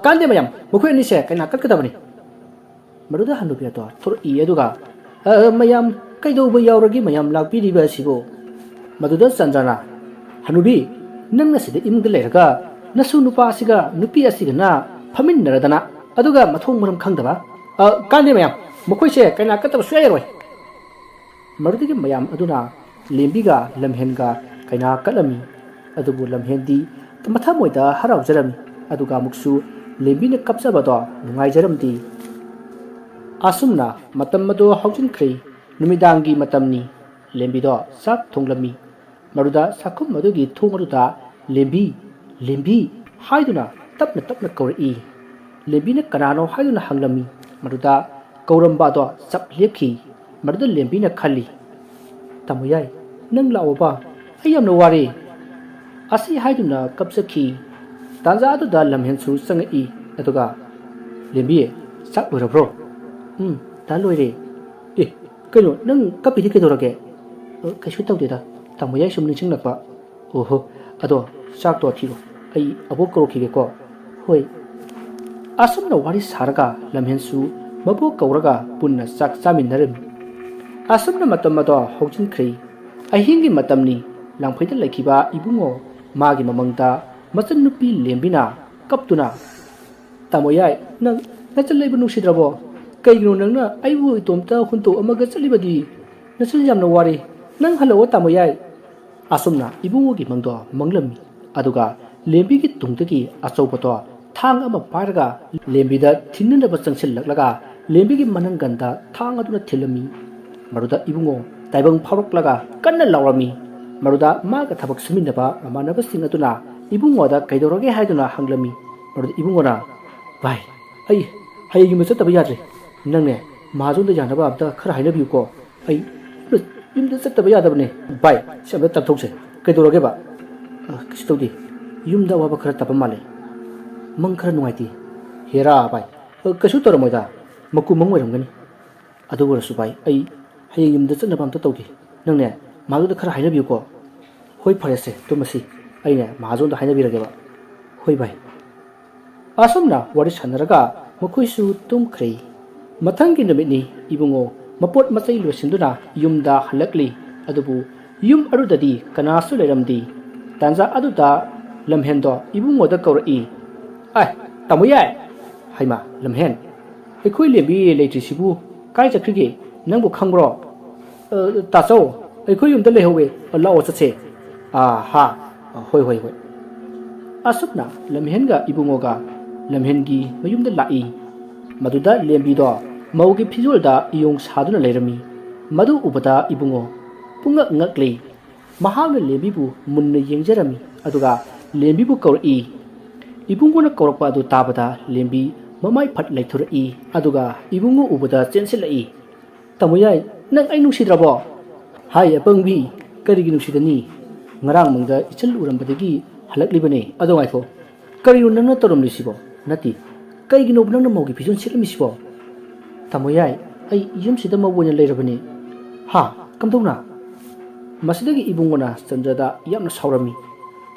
ꯀꯥꯟꯗꯦ ꯃꯌꯥꯝ ꯃꯈꯣꯏ ꯑꯅꯤꯁꯦ ꯀꯩꯅꯥ ꯀꯠꯀꯗꯕꯅꯤ ꯃꯗꯨꯗ ꯍꯟꯅꯨꯕꯤ ꯑꯗꯣ ꯊꯣꯔꯛꯏ ꯑꯗꯨꯒ ꯃꯌꯥꯝ ꯀꯩꯗꯧꯕ ꯌꯥꯎꯔꯒꯦ ꯃꯌꯥꯝ ꯂꯥꯛꯄꯤꯔꯤꯕ ꯑꯁꯤꯕꯨ ꯃꯗꯨꯗ ꯆꯟꯗ꯭ꯔꯅ ꯍꯅꯨꯕꯤ ꯅꯪꯅ ꯁꯤꯗ ꯏꯃꯨꯡꯗ ꯂꯩꯔꯒ ꯅꯁꯨ ꯅꯨꯄꯥ ꯑꯁꯤꯒ ꯅꯨꯄꯤ ꯑꯁꯤꯒꯅ ꯐꯝꯃꯤꯟꯅꯔꯗꯅ ꯑꯗꯨꯒ ꯃꯊꯣꯡ ꯃꯔꯝ ꯈꯪꯗꯕ ꯀꯥꯟꯗꯦ ꯃꯌꯥꯝ ꯃꯈꯣꯏꯁꯦ ꯀꯩꯅꯥ ꯀꯠꯇꯕ ꯁꯨꯡꯌꯥ ꯌꯥꯔꯣꯏ ꯃꯗꯨꯗꯒꯤ ꯃꯌꯥꯝ ꯑꯗꯨꯅ ꯂꯦꯝꯕꯤꯒ ꯂꯝꯍꯦꯟꯒ ꯀꯩꯅꯥ ꯀꯠꯂꯝꯃꯤ ꯑꯗꯨꯕꯨ ꯂꯝꯍꯦꯟꯗꯤ ꯃꯊꯃꯣꯏꯗ ꯍꯔꯥꯎꯖꯔꯝꯃꯤ ꯑꯗꯨꯒ ꯑꯃꯨꯛꯁꯨ ꯂꯦꯝꯕꯤꯅ ꯀꯞꯆꯕꯗꯣ ꯅꯨꯡꯉꯥꯏꯖꯔꯝꯗꯦ ꯑꯁꯨꯝꯅ ꯃꯇꯝ ꯑꯗꯨ ꯍꯧꯖꯤꯟꯈ꯭ꯔꯦ ꯅꯨꯃꯤꯗꯥꯡꯒꯤ ꯃꯇꯝꯅꯤ ꯂꯦꯝꯕꯤꯗꯣ ꯆꯥꯛ ꯊꯣꯡꯂꯝꯃꯤ ꯃꯗꯨꯗ ꯆꯥꯛꯈꯨꯝ ꯑꯗꯨꯒꯤ ꯊꯣꯡ ꯑꯗꯨꯗ ꯂꯦꯝꯕꯤ ꯍꯥꯏꯗꯨꯅ ꯇꯞꯅ ꯀꯧꯔꯛꯏ ꯂꯦꯝꯕꯤꯅ ꯀꯅꯥꯅꯣ ꯍꯥꯏꯗꯨꯅ ꯍꯪꯂꯝꯃꯤ ꯃꯗꯨꯗ ꯀꯧꯔꯝꯕ ꯑꯗꯣ ꯆꯞ ꯂꯦꯞꯈꯤ मरुद लेंबी न खली तमु याई नंग लाओबा आई यमन वारे असी हाइदुना कपसखी तांजा अदुदा लमहेनसु संगई अदुगा लेंबी साक लोरब्रो ता लोइरे ए कइनो नंग कपिदि कइदोरगे कइसु तौदेदा तमु याई सुम निसिंग नकपा ओहो अदो साक तो थिरो आई अबो करोखिगेको होय असमना वारी सारगा लमहेनसु मबो कौरगा पुन्ना साक चामिनरमी असमना मतम अदो हौजिनख्रै अहिंगी मतमनी लांफैदा लैखिबा इबुंगो मागी ममंगता मचन नुपी लेंबिना कपतुना तामोयाय नंग नचल लेबु नुसिद्रबो कइगिनो नंगना आइबु इतोमता हुंतो अमगा चलिबदी नचल यामना वारी नंग हलो तामोयाय असमना इबुंगोगी मंगदो मंगलमी अदुगा लेंबिगी तुंगदगी अचौबतो थांग अमा पारगा लेंबिदा थिन्ननबा चंगसिललगा लेंबिगी मनंगंदा थांग अदुना थिलमी मरुदा इबुंगो ताइबंग फावरकलगा कन्ना लावरमी मरुदा मागा थबक सुमिनबा मानबसिंग अदुना इबुंगोदा कैदोरगे हाइदुना हंगलमी मरुदा इबुंगोना भाई आई हाइगी मचतबा याद्रे नंगने माजुंदा जानबा अबदा खरा हाइनबियुको आई युमदा चतबा यादबने भाई सबदा तथौसे कैदोरगे बा किस्तौदी युमदा वाबा खरा तबा माले मंग खरा नुआइती हेरा भाई कछु तरमोदा मकु मंग ओइरमगनी अदुगरसु भाई आई हयें युमदा चतनबा अमता तौगे नंगने माजुंदा खरा हाइनबियुको होय फरेसे तुमसी अइने माजुंदा हाइनबिरगेबा होय भाई असमना वारी सानरगा मखोइसु तुमख्रै मथंगी नमितनी इबुंगो मपोट मचै लोसिंदुना युमदा हलकली अदुबु युम अरुददी कनासु लेरमदी तांजा अदुदा लमहेंदो इबुंगोदा कौरई आय तामुयाय हाइमा लमहेन एखोइ लेबी लेट्रिसिबु काय चख्रिगे नंबु खंग्रो ताचौ ꯑꯩꯈꯣꯏ ꯌꯨꯝꯗ ꯂꯩꯍꯧꯋꯦ ꯂꯥꯛꯑꯣ ꯆꯠꯁꯦ ꯍꯥ ꯍꯣꯏ ꯍꯣꯏ ꯍꯣꯏ ꯑꯁꯨꯝꯅ ꯂꯝꯍꯦꯟꯒ ꯏꯕꯨꯡꯉꯣꯒ ꯂꯝꯍꯦꯟꯒꯤ ꯃꯌꯨꯝꯗ ꯂꯥꯛꯏ ꯃꯗꯨꯗ ꯂꯦꯝꯕꯤꯗꯣ ꯃꯧꯒꯤ ꯐꯤꯖꯣꯜꯗ ꯏꯌꯣꯡ ꯁꯥꯗꯨꯅ ꯂꯩꯔꯝꯃꯤ ꯃꯗꯨ ꯎꯕꯗ ꯏꯕꯨꯡꯉꯣ ꯄꯨꯡꯉꯛ ꯉꯛꯂꯤ ꯃꯍꯥꯛꯅ ꯂꯦꯝꯕꯤꯕꯨ ꯃꯨꯟꯅ ꯌꯦꯡꯖꯔꯝꯃꯤ ꯑꯗꯨꯒ ꯂꯦꯝꯕꯤꯕꯨ ꯀꯧꯔꯛꯏ ꯏꯕꯨꯡꯉꯣꯅ ꯀꯧꯔꯛꯄ ꯑꯗꯨ ꯇꯥꯕꯗ ꯂꯦꯝꯕꯤ ꯃꯃꯥꯏ ꯐꯠ ꯂꯩꯊꯣꯔꯛꯏ ꯑꯗꯨꯒ ꯏꯕꯨꯡꯉꯣ ꯎꯕꯗ ꯆꯦꯟꯁꯤꯜꯂꯛꯏ ꯇꯥꯃꯣ ꯌꯥꯏ ꯅꯪ ꯑꯩ ꯅꯨꯡꯁꯤꯗ꯭ꯔꯕꯣ ꯍꯥꯏ ꯑꯄꯪꯕꯤ ꯀꯔꯤꯒꯤ ꯅꯨꯡꯁꯤꯗꯅꯤ ꯉꯔꯥꯡ ꯃꯪꯗ ꯏꯆꯜ ꯎꯔꯝꯕꯗꯒꯤ ꯍꯜꯂꯛꯂꯤꯕꯅꯦ ꯑꯗꯣ ꯉꯥꯏꯈꯣ ꯀꯔꯤꯅꯣ ꯅꯪꯅ ꯇꯧꯔꯝꯂꯤꯁꯤꯕꯣ ꯅꯠꯇꯦ ꯀꯩꯒꯤꯅꯣ ꯅꯪꯅ ꯃꯧꯒꯤ ꯐꯤꯖꯣꯜ ꯁꯦꯠꯂꯝꯃꯤꯁꯤꯕꯣ ꯇꯥꯃꯣ ꯌꯥꯏ ꯑꯩ ꯌꯨꯝꯁꯤꯗ ꯃꯧ ꯑꯣꯏꯅ ꯂꯩꯔꯕꯅꯤ ꯍꯥ ꯀꯝꯗꯧꯅ ꯃꯁꯤꯗꯒꯤ ꯏꯕꯨꯡꯉꯣꯅ ꯆꯟꯗ꯭ꯔꯗ ꯌꯥꯝꯅ ꯁꯥꯎꯔꯝꯃꯤ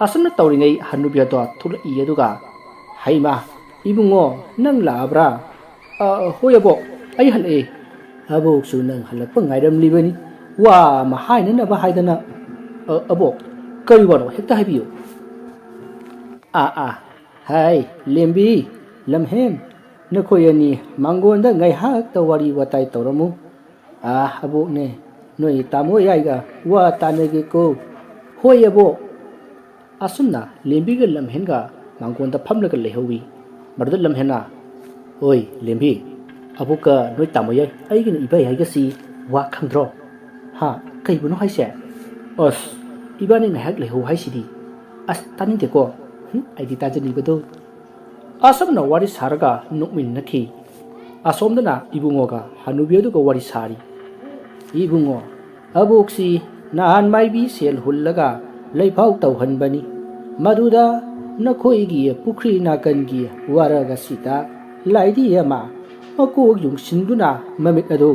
ꯑꯁꯨꯝꯅ ꯇꯧꯔꯤꯉꯩ ꯍꯟꯅꯨꯕꯤ ꯑꯗꯣ ꯊꯣꯛꯂꯛꯏ ꯑꯗꯨꯒ ꯍꯩꯃꯥ ꯏꯕꯨꯡꯉꯣ ꯅꯪ ꯂꯥꯛꯑꯕ꯭ꯔꯥ ꯍꯣꯏ ꯑꯕꯣꯛ ꯑꯩ ꯍꯜꯂꯛꯑꯦ ꯑꯕꯣꯛꯁꯨ ꯅꯪ ꯍꯜꯂꯛꯄ ꯉꯥꯏꯔꯝꯂꯤꯕꯅꯤ ꯋꯥ ꯑꯃ ꯍꯥꯏꯅꯅꯕ ꯍꯥꯏꯗꯅ ꯑꯕꯣꯛ ꯀꯔꯤ ꯋꯥꯅꯣ ꯍꯦꯛꯇ ꯍꯥꯏꯕꯤꯌꯨ ꯍꯥꯏ ꯂꯦꯝꯕꯤ ꯂꯝꯍꯦꯟ ꯅꯈꯣꯏ ꯑꯅꯤ ꯃꯥꯡꯒꯣꯟꯗ ꯉꯥꯏꯍꯥꯛꯇ ꯋꯥꯔꯤ ꯋꯥꯇꯥꯏ ꯇꯧꯔꯝꯃꯨ ꯑꯕꯣꯛꯅꯦ ꯅꯣꯏ ꯇꯥꯃꯣ ꯌꯥꯏꯒ ꯋꯥ ꯇꯥꯟꯅꯒꯦꯀꯣ ꯍꯣꯏ ꯑꯕꯣꯛ ꯑꯁꯨꯝꯅ ꯂꯦꯝꯕꯤꯒ ꯂꯝꯍꯦꯟꯒ ꯃꯥꯡꯒꯣꯟꯗ ꯐꯝꯂꯒ ꯂꯩꯍꯧꯏ ꯃꯗꯨꯗ ꯂꯝꯍꯦꯟꯅ ꯍꯣꯏ ꯂꯦꯝꯕꯤ ꯑꯕꯣꯛꯀ ꯅꯣꯏ ꯇꯥꯃꯣ ꯌꯥꯏ ꯑꯩꯒꯤꯅ ꯏꯕꯥꯏ ꯍꯥꯏꯒꯁꯤ ꯋꯥ ꯈꯪꯗ꯭ꯔꯣ ꯍꯥ ꯀꯩꯕꯨꯅꯣ ꯍꯥꯏꯁꯦ ꯑꯁ ꯏꯕꯥꯅꯤ ꯉꯥꯏꯍꯥꯛ ꯂꯩꯍꯧ ꯍꯥꯏꯁꯤꯗꯤ ꯑꯁ ꯇꯥꯅꯤꯡꯗꯦꯀꯣ ꯑꯩꯗꯤ ꯇꯥꯖꯅꯤꯡꯕꯗꯣ ꯑꯁꯨꯝꯅ ꯋꯥꯔꯤ ꯁꯥꯔꯒ ꯅꯣꯛꯃꯤꯟꯅꯈꯤ ꯑꯁꯣꯝꯗꯅ ꯏꯕꯨꯡꯉꯣꯒ ꯍꯅꯨꯕꯤ ꯑꯗꯨꯒ ꯋꯥꯔꯤ ꯁꯥꯔꯤ ꯏꯕꯨꯡꯉꯣ ꯑꯕꯣꯛꯁꯤ ꯅꯍꯥꯟ ꯃꯥꯏꯕꯤ ꯁꯦꯜ ꯍꯨꯜꯂꯒ ꯂꯩꯐꯥꯎ ꯇꯧꯍꯟꯕꯅꯤ ꯃꯗꯨꯗ ꯅꯈꯣꯏꯒꯤ ꯄꯨꯈ꯭ꯔꯤ ꯅꯥꯀꯟꯒꯤ ꯋꯥꯔꯒ ꯑꯁꯤꯗ ꯂꯥꯏꯗꯤ ꯑꯃ ꯃꯀꯣꯛ ꯌꯨꯡꯁꯤꯟꯗꯨꯅ ꯃꯃꯤꯠ ꯑꯗꯨ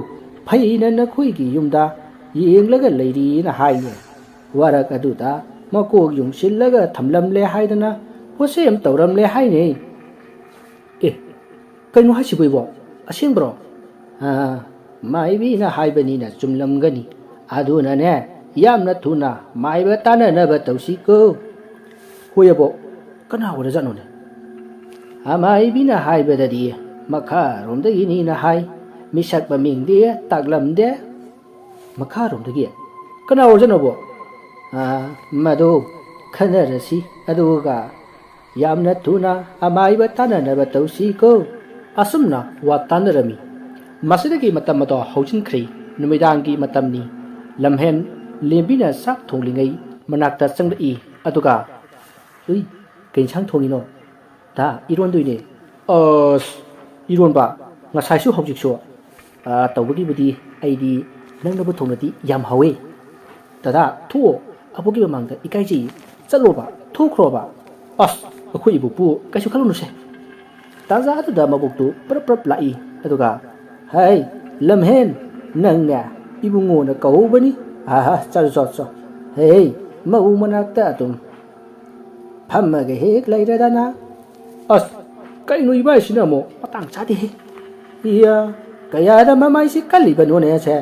ꯐꯩꯅ ꯅꯈꯣꯏꯒꯤ ꯌꯨꯝꯗ ꯌꯦꯡꯂꯒ ꯂꯩꯔꯤꯅ ꯍꯥꯏꯌꯦ ꯋꯥꯔꯛ ꯑꯗꯨꯗ ꯃꯀꯣꯛ ꯌꯨꯡꯁꯤꯜꯂꯒ ꯊꯝꯂꯝꯂꯦ ꯍꯥꯏꯗꯅ ꯄꯣꯠꯁꯦꯝ ꯇꯧꯔꯝꯂꯦ ꯍꯥꯏꯅꯦ ꯀꯩꯅꯣ ꯍꯥꯏꯁꯤꯕꯣ ꯏꯕꯣ ꯑꯁꯦꯡꯕ꯭ꯔꯣ ꯃꯥꯏꯕꯤꯅ ꯍꯥꯏꯕꯅꯤꯅ ꯆꯨꯝꯂꯝꯒꯅꯤ ꯑꯗꯨꯅꯅꯦ ꯌꯥꯝꯅ ꯊꯨꯅ ꯃꯥꯏꯕ ꯇꯥꯟꯅꯅꯕ ꯇꯧꯁꯤꯀꯣ ꯍꯣꯏ ꯑꯕꯣ ꯀꯅꯥ ꯑꯣꯏꯔꯖꯥꯠꯅꯣꯅꯦ ꯃꯥꯏꯕꯤꯅ ꯍꯥꯏꯕꯗꯗꯤ ꯃꯈꯥꯔꯣꯝꯗꯒꯤꯅꯤꯅ ꯍꯥꯏ ꯃꯤꯁꯛ ꯃꯃꯤꯡꯗꯤ ꯇꯥꯛꯂꯝꯗꯦ ꯃꯈꯥꯔꯣꯝꯗꯒꯤ ꯀꯅꯥ ꯑꯣꯏꯔꯖꯥꯠꯅꯣꯕꯣ ꯃꯗꯨ ꯈꯟꯅꯔꯁꯤ ꯑꯗꯨꯒ ꯌꯥꯝꯅ ꯊꯨꯅ ꯑꯃꯥꯏꯕ ꯇꯥꯟꯅꯅꯕ ꯇꯧꯁꯤꯀꯣ ꯑꯁꯨꯝꯅ ꯋꯥ ꯇꯥꯟꯅꯔꯝꯃꯤ ꯃꯁꯤꯗꯒꯤ ꯃꯇꯝ ꯑꯗꯣ ꯍꯧꯖꯤꯟꯈ꯭ꯔꯦ ꯅꯨꯃꯤꯗꯥꯡꯒꯤ ꯃꯇꯝꯅꯤ ꯂꯝꯍꯦꯟ ꯂꯦꯝꯕꯤꯅ ꯆꯥꯛ ꯊꯣꯡꯂꯤꯉꯩ ꯃꯅꯥꯛꯇ ꯆꯪꯂꯛꯏ ꯑꯗꯨꯒ ꯀꯩ ꯏꯟꯁꯥꯡ ꯊꯣꯡꯉꯤꯅꯣ ꯏꯔꯣꯟꯗꯣꯏꯅꯦ ꯏꯔꯣꯟꯕ ꯉꯁꯥꯏꯁꯨ ꯍꯧꯖꯤꯛꯁꯨ ꯇꯧꯕꯒꯤꯕꯨꯗꯤ ꯑꯩꯗꯤ ꯅꯪꯅꯕꯨ ꯊꯣꯡꯅꯗꯤ ꯌꯥꯝ ꯍꯥꯎꯋꯦ ꯗꯗꯥ ꯊꯣꯛꯑꯣ ꯑꯕꯣꯛꯀꯤ ꯃꯃꯥꯡꯗ ꯏꯀꯥꯏꯖꯩ ꯆꯠꯂꯣꯕ ꯊꯣꯛꯈ꯭ꯔꯣꯕ ꯑꯩꯈꯣꯏ ꯏꯕꯣꯛꯄꯨ ꯀꯩꯁꯨ ꯈꯜꯂꯨꯅꯨꯁꯦ ꯇꯥꯟꯖꯥ ꯑꯗꯨꯗ ꯃꯕꯣꯛꯇꯨ ꯄ꯭ꯔꯞ ꯂꯥꯛꯏ ꯑꯗꯨꯒ ꯍꯩ ꯂꯝꯍꯦꯟ ꯅꯪꯅꯦ ꯏꯕꯨꯡꯉꯣꯅ ꯀꯧꯕꯅꯤ ꯆꯠ ꯍꯦ ꯃꯧ ꯃꯅꯥꯛꯇ ꯑꯗꯨꯝ ꯐꯝꯃꯒ ꯍꯦꯛ ꯂꯩꯔꯗꯅ ꯀꯩꯅꯣ ꯏꯕꯥꯏꯁꯤꯅ ꯑꯃꯨꯛ ꯃꯇꯥꯡ ꯆꯥꯗꯦꯍꯦ ꯀꯌꯥꯗ ꯃꯃꯥꯏꯁꯤ ꯀꯜꯂꯤꯕꯅꯣꯅꯦ ꯁꯦ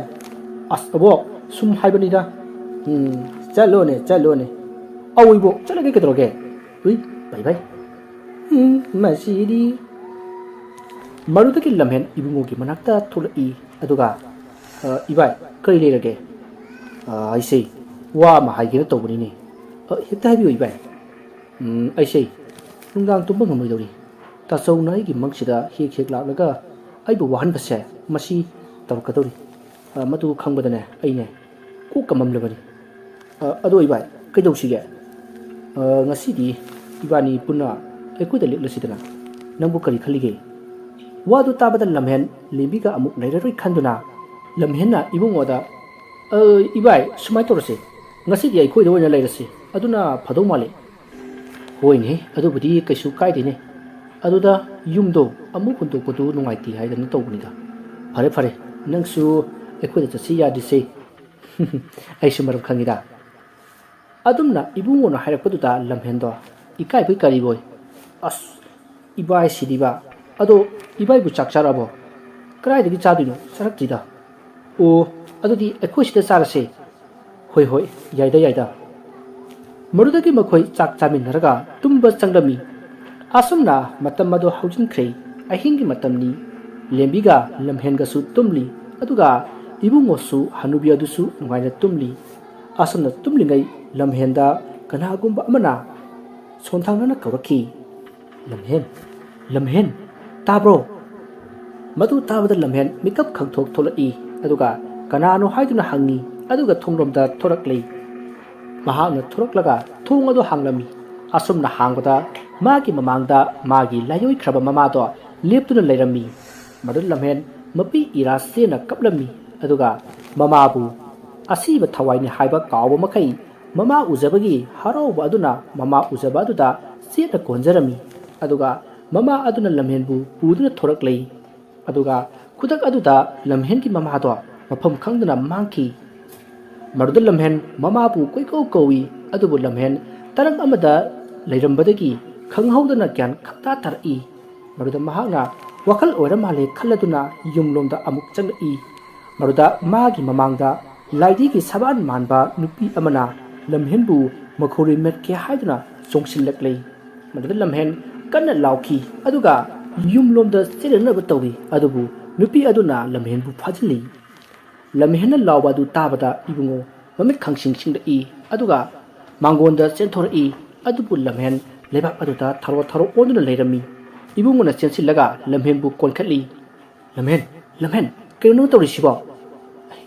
ꯑꯕꯣꯛ ꯁꯨꯝ ꯍꯥꯏꯕꯅꯤꯗ ꯆꯠꯂꯣꯅꯦ ꯑꯧ ꯏꯕꯣꯛ ꯆꯠꯂꯒꯦ ꯀꯩꯗꯧꯔꯒꯦ ꯚꯥꯏ ꯃꯁꯤꯗꯤ ꯃꯗꯨꯗꯒꯤ ꯂꯝꯍꯦꯟ ꯏꯕꯨꯡꯉꯣꯒꯤ ꯃꯅꯥꯛꯇ ꯊꯣꯛꯂꯛꯏ ꯑꯗꯨꯒ ꯏꯕꯥꯏ ꯀꯔꯤ ꯂꯩꯔꯒꯦ ꯑꯩꯁꯦ ꯋꯥ ꯑꯃ ꯍꯥꯏꯒꯦꯅ ꯇꯧꯕꯅꯤꯅꯦ ꯍꯦꯛꯇ ꯍꯥꯏꯕꯤꯌꯨ ꯏꯕꯥꯏ ꯑꯩꯁꯦ ꯅꯨꯡꯗꯥꯡ ꯇꯨꯝꯕ ꯉꯝꯃꯣꯏꯗꯧꯔꯤ ꯇꯥꯆꯧꯅ ꯑꯩꯒꯤ ꯃꯪꯁꯤꯗ ꯍꯦꯛ ꯂꯥꯛꯂꯒ ꯑꯩꯕꯨ ꯋꯥꯍꯟꯕꯁꯦ ꯃꯁꯤ ꯇꯧꯔꯛꯀꯗꯧꯔꯤ ꯃꯗꯨ ꯈꯪꯕꯗꯅꯦ ꯑꯩꯅꯦ ꯀꯣꯛꯀ ꯃꯝꯂꯕꯅꯤ ꯑꯗꯣ ꯏꯕꯥꯏ ꯀꯩꯗꯧꯁꯤꯒꯦ ꯉꯁꯤꯗꯤ ꯏꯕꯥꯅꯤ ꯄꯨꯟꯅ ꯑꯩꯈꯣꯏꯗ ꯂꯦꯛꯂꯁꯤꯗꯅ ꯅꯪꯕꯨ ꯀꯔꯤ ꯈꯜꯂꯤꯒꯦ ꯋꯥꯗꯨ ꯇꯥꯕꯗ ꯂꯝꯍꯦꯟ ꯂꯦꯝꯕꯤꯒ ꯑꯃꯨꯛ ꯂꯩꯔꯔꯣꯏ ꯈꯟꯗꯨꯅ ꯂꯝꯍꯦꯟꯅ ꯏꯕꯨꯡꯉꯣꯗ ꯏꯕꯥꯏ ꯁꯨꯃꯥꯏꯅ ꯇꯧꯔꯁꯤ ꯉꯁꯤꯗꯤ ꯑꯩꯈꯣꯏꯗ ꯑꯣꯏꯅ ꯂꯩꯔꯁꯤ ꯑꯗꯨꯅ ꯐꯗꯧ ꯃꯥꯜꯂꯤ ꯍꯣꯏꯅꯦ ꯑꯗꯨꯕꯨꯗꯤ ꯀꯩꯁꯨ ꯀꯥꯏꯗꯦꯅꯦ ꯑꯗꯨꯗ ꯌꯨꯝꯗꯣ ꯑꯃꯨꯛ ꯍꯨꯟꯗꯣꯛꯄꯗꯨ ꯅꯨꯡꯉꯥꯏꯇꯦ ꯍꯥꯏꯗꯅ ꯇꯧꯕꯅꯤꯗ ꯐꯔꯦ ꯅꯪꯁꯨ ꯑꯩꯈꯣꯏꯗ ꯆꯠꯁꯤ ꯌꯥꯗ꯭ꯔꯤꯁꯦ ꯑꯩꯁꯨ ꯃꯔꯝ ꯈꯪꯉꯤꯗ ꯑꯗꯨꯝꯅ ꯏꯕꯨꯡꯉꯣꯅ ꯍꯥꯏꯔꯛꯄꯗꯨꯗ ꯂꯝꯍꯦꯟꯗꯣ ꯏꯀꯥꯏꯕꯣꯏ ꯀꯔꯤꯕꯣꯏ ꯏꯕꯥꯏꯁꯤꯗꯤꯕ ꯑꯗꯣ ꯏꯕꯥꯏꯕꯨ ꯆꯥꯛ ꯆꯥꯔꯛꯑꯕꯣ ꯀꯗꯥꯏꯗꯒꯤ ꯆꯥꯗꯣꯏꯅꯣ ꯆꯥꯔꯛꯇ꯭ꯔꯤꯗ ꯑꯗꯨꯗꯤ ꯑꯩꯈꯣꯏ ꯁꯤꯗ ꯆꯥꯔꯁꯦ ꯍꯣꯏ ꯌꯥꯏꯗ ꯃꯗꯨꯗꯒꯤ ꯃꯈꯣꯏ ꯆꯥꯛ ꯆꯥꯃꯤꯟꯅꯔꯒ ꯇꯨꯝꯕ ꯆꯪꯂꯝꯃꯤ ꯑꯁꯨꯝꯅ ꯃꯇꯝ ꯑꯗꯨ ꯍꯧꯖꯤꯟꯈ꯭ꯔꯦ ꯑꯍꯤꯡꯒꯤ ꯃꯇꯝꯅꯤ ꯂꯦꯝꯕꯤꯒ ꯂꯝꯍꯦꯟꯒꯁꯨ ꯇꯨꯝꯂꯤ ꯑꯗꯨꯒ ꯏꯕꯨꯡꯉꯣꯁꯨ ꯍꯅꯨꯕꯤ ꯑꯗꯨꯁꯨ ꯅꯨꯡꯉꯥꯏꯅ ꯇꯨꯝꯂꯤ asomna tumlingai lamhenda kanagumba amana sonthangna kawrakhi lamhen tabro madu tabada lamhen mikap khangthok tholai aduga kanano haiduna hangi aduga thongromda thoraklei mahakna thoraklaga thong adu hanglami asomna hangbada magi mamangda magi layoi khraba mama do leptuna leirami madu lamhen mapi irase na kaplami aduga mamabu asiba thawaini haiba kawba makai mama uzabagi harauba aduna mama uzaba aduda seta konjarami aduga mama aduna lamhenbu puduna thoraklei aduga kudak aduda lamhen ki mama do mafam khangduna mangki maruda lamhen mama bu koiko kowi adubu lamhen tarang amada leirambadagi khanghaudana gyan khakta tarai maruda mahakna wakal oira male khalladuna yumlomda amuk changai maruda magi mamangda laidi ki saban manba nupi amana lamhenbu makhori metke haiduna chongsillaklei maruda lamhen kanna lauki aduga yumlomda serena batawi adubu nupi aduna lamhenbu phajili lamhenna lawba du tabada ibungo mamit khangsing singdai aduga mangonda chenthori adubu lamhen lebak aduda tharo onduna leirami ibungona chensillaga lamhenbu kolkhatli lamhen keno tawrisibo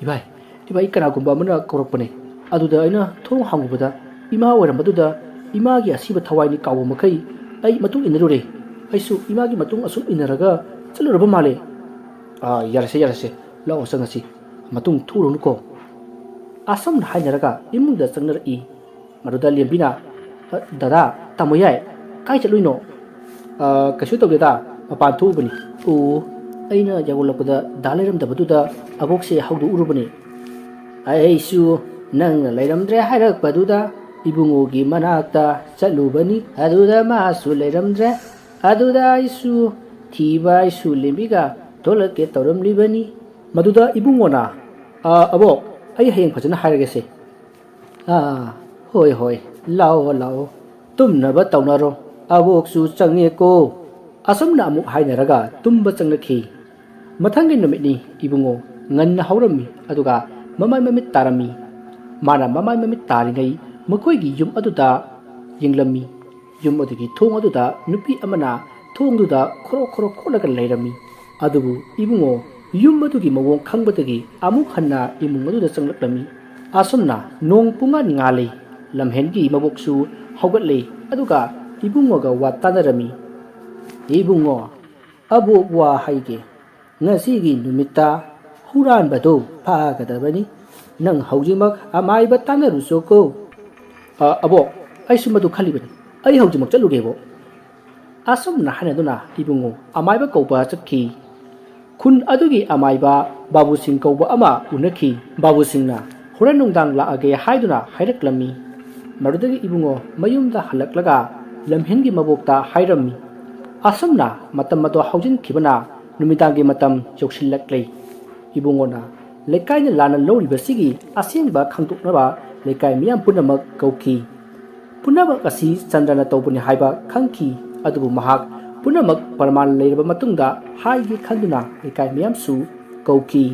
ibai kanagumba amana korokpane aduda aina thong hangubada ima warambaduda imagi asiba thawaini kawo makai ai matung inarure aisu imagi matung asum inaraga chaluraba male yarase law sangasi matung thurunu ko asam hainaraga imungda changnari maruda lembina dada tamoyai kai chaluino kasu tawdeda mapan thubani o aina yagolapda dalairamdabaduda abokse haudu urubani aisu nang lairamdre hairakpaduda ibungogi manakta chalubani aduda masu lairamdre aduda aisu thiba aisu lembiga tolake tawramlibani maduda ibungona abo ai hayeng phajana hairagese hoi lao tumnaba tawnaro aboksu changne ko asomna amu hainaraga tumba changnakhi mathangi numitni ibungo nganna haurami aduga mamai mamit tarami mana mamai mamit taringai makoigi yum aduda yinglami yum adugi thong aduda nupi amana thongduda khoro kholaga leirami adubu ibungo yum adugi mawong khangbadagi amuk hanna imung aduda changlaklami asomna nong punga ngalei lamhengi maboksu haugatle aduga ibungoga watanarami ibungo abok wa haige ngasigi numita huran bado phagadabani nang haujimak amaiba tanarusoko abo aisu madu khalibani ai haujimak chalugebo asomna hanaduna ibungo amaiba kauba chakhi khun adugi amaiba babu sing kauba ama unakhi babu singna horan nungdang laage haiduna hairaklami marudagi ibungo mayumda halaklaga lamhengi mabokta hairami asomna matam mado haujin khibana numitangi matam joksillaklei ibungona lekaina lana loribasigi asengba khangtuknaba lekai miyam punamak kauki punamak asi chandrana tawbuni haiba khangki adubu mahak punamak parman leiraba matungda haigi khanduna lekai miyam su kauki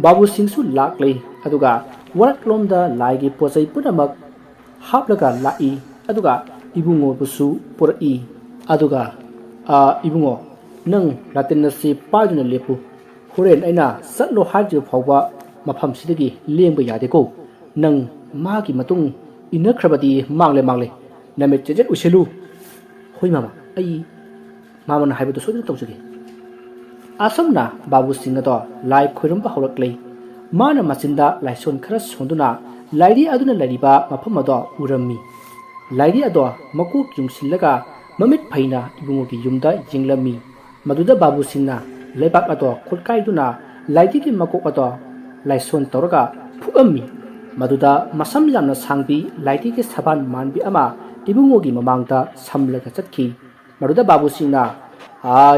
babu singsu laklei aduga waraklomda laigi posai punamak haplaga lai aduga ibungo busu purai aduga ibungo nang latinasi paiduna lepu horen aina satlo haji phawba mafam sidagi lengba yadeko nang magi matung inakrabadi mangle name chejet uselu hoi mama ai mamana haibu to sodin tawjage asomna babu singa do lai khoirum ba holaklei mana machinda laison khara sonduna lairi aduna lariba mafam ado urami lairi ado makuk jungsillaga mamit phaina ibungogi yumda jinglami maduda babu singna lebak ado khulkaiduna laidi ki makok ado laison toroga phuammi maduda masam yamna sangbi laidi ki saban manbi ama ibungogi mamangta samlaga chatki maduda babu singna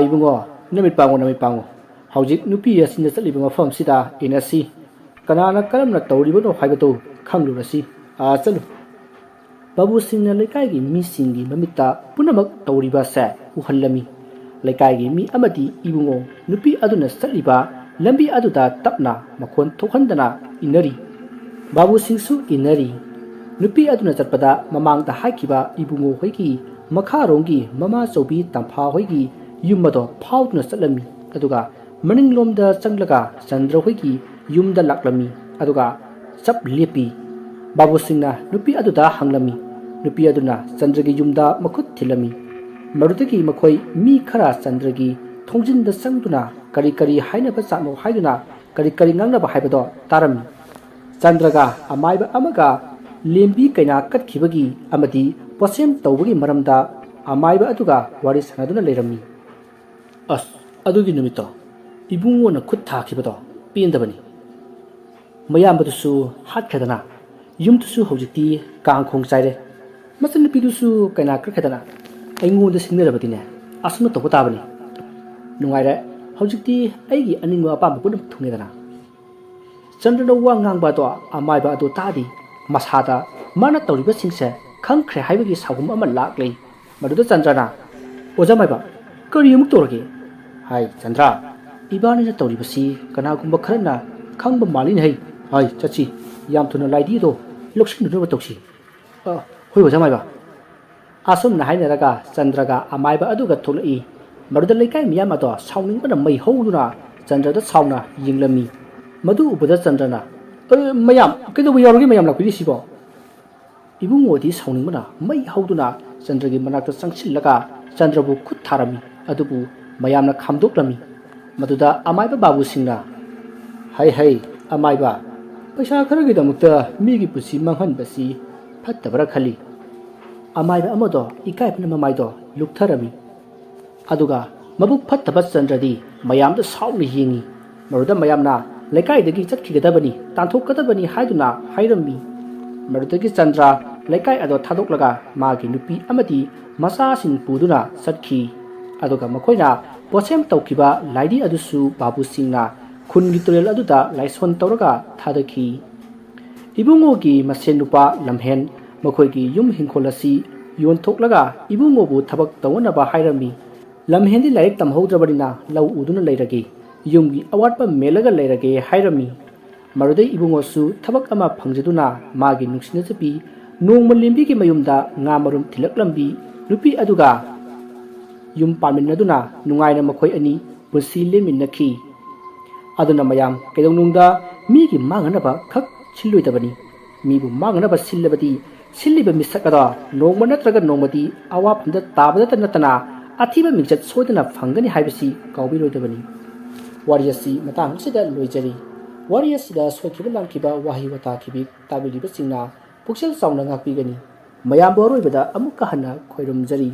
ibungo namit pango haujik nupi asina chaliba mafam sida inasi kanana karamna tawribano haibatu khanglurasi chalu babu singna lekai gi mi singi mamita punamak tawriba sa uhallami lekai gi mi amadi ibungo nupi aduna chaliba lambi aduda tapna makhon thokhandana inari babu singsu inari nupi aduna chatpada mamang da haikiba ibungo hoigi makha rongi mama chobi tampha hoigi yumado phaudna chatlami aduga maninglom da changlaga chandra hoigi yumda laklami aduga chap lepi babu singna nupi aduda hanglami nupi aduna chandragi yumda makhut thilami marutagi makhoi mi khara chandragi thongjin da sangduna kari kari haina ba chano haiduna kari kari ngangna ba haibado tarami chandraga amaiba amaga lembi kaina katkhibagi amadi posem tawbagi maramda amaiba aduga wari sanaduna leirami as adugi numito ibungo na khut thakhibado pendabani mayambadusu hatkhadana yumtusu hojikti kangkhong chaire masan pidusu kaina krakhadana aingonda sinnerabadine asuna toba tabani nungaire hojikti aigi aningwa apam pudum thungedana chandra wa ngang ba to amai ba do tadi masada mana tawriba singse khangkhre haibagi sagum ama laklei maduda chandrana ojamai ba kari amuk torage hai chandra ibani na tawriba si kana gumba kharna khangba malin hai hai chachi yam thuna laidi do loksin du toksi hoi ojamai ba asum na haina raga chandraga amai ba aduga tholai maduda leikai miyam ado sauning bana mai houduna chandra da sauna yinglami madu ubada chandrana mayam kedo yarogi mayam lakpiri sibo ibungo di sauning bana mai houduna chandragi manakta changsillaga chandrabu khut tharami adubu mayamna khamdoklami maduda amai ba babu singna hai hai amai ba paisa kharagi damukta migi pusi manghan basi phattabara khali amai ba amado ikai pna mamai do luktharami aduga mabuk phattaba chandradi mayamda sauni hingi maruda mayamna lekai dagi chatkhigedabani tanthokadabani haiduna hairami marudagi chandra lekai ado thadoklaga magi nupi amadi masa sin puduna satkhi aduga makoina posem tawkiba laidi adusu babu singna khungi turel aduda laison tawraga thadakhi ibungo gi masen nupa lamhen makhoi yum hingkholasi yon thoklaga ibungo bu thabak tawna ba hairami lamhendi laik tamhoudrabarina lau uduna leirage yumgi awatpa melaga leirage hairami marudai ibungo su thabak ama phangjaduna magi nuksina chapi nongma lembi gi mayumda nga marum thilaklambi nupi aduga yum paminaduna nungaina makhoi ani pusi leminakhi aduna mayam kedonungda mi gi manganaba khak chilloidabani mi bu manganaba sillabadi silliba misakada nongma natraga nongmadi awapanda tabada natana athiba mingchat soidana phangani haibasi kawbiroidabani wariyasi matang sida loijari wariyasida soikiba langkiba wahi wata kibi tabiriba singna puksel sauna ngakpigani mayam boroibada amukka hana khoirum jari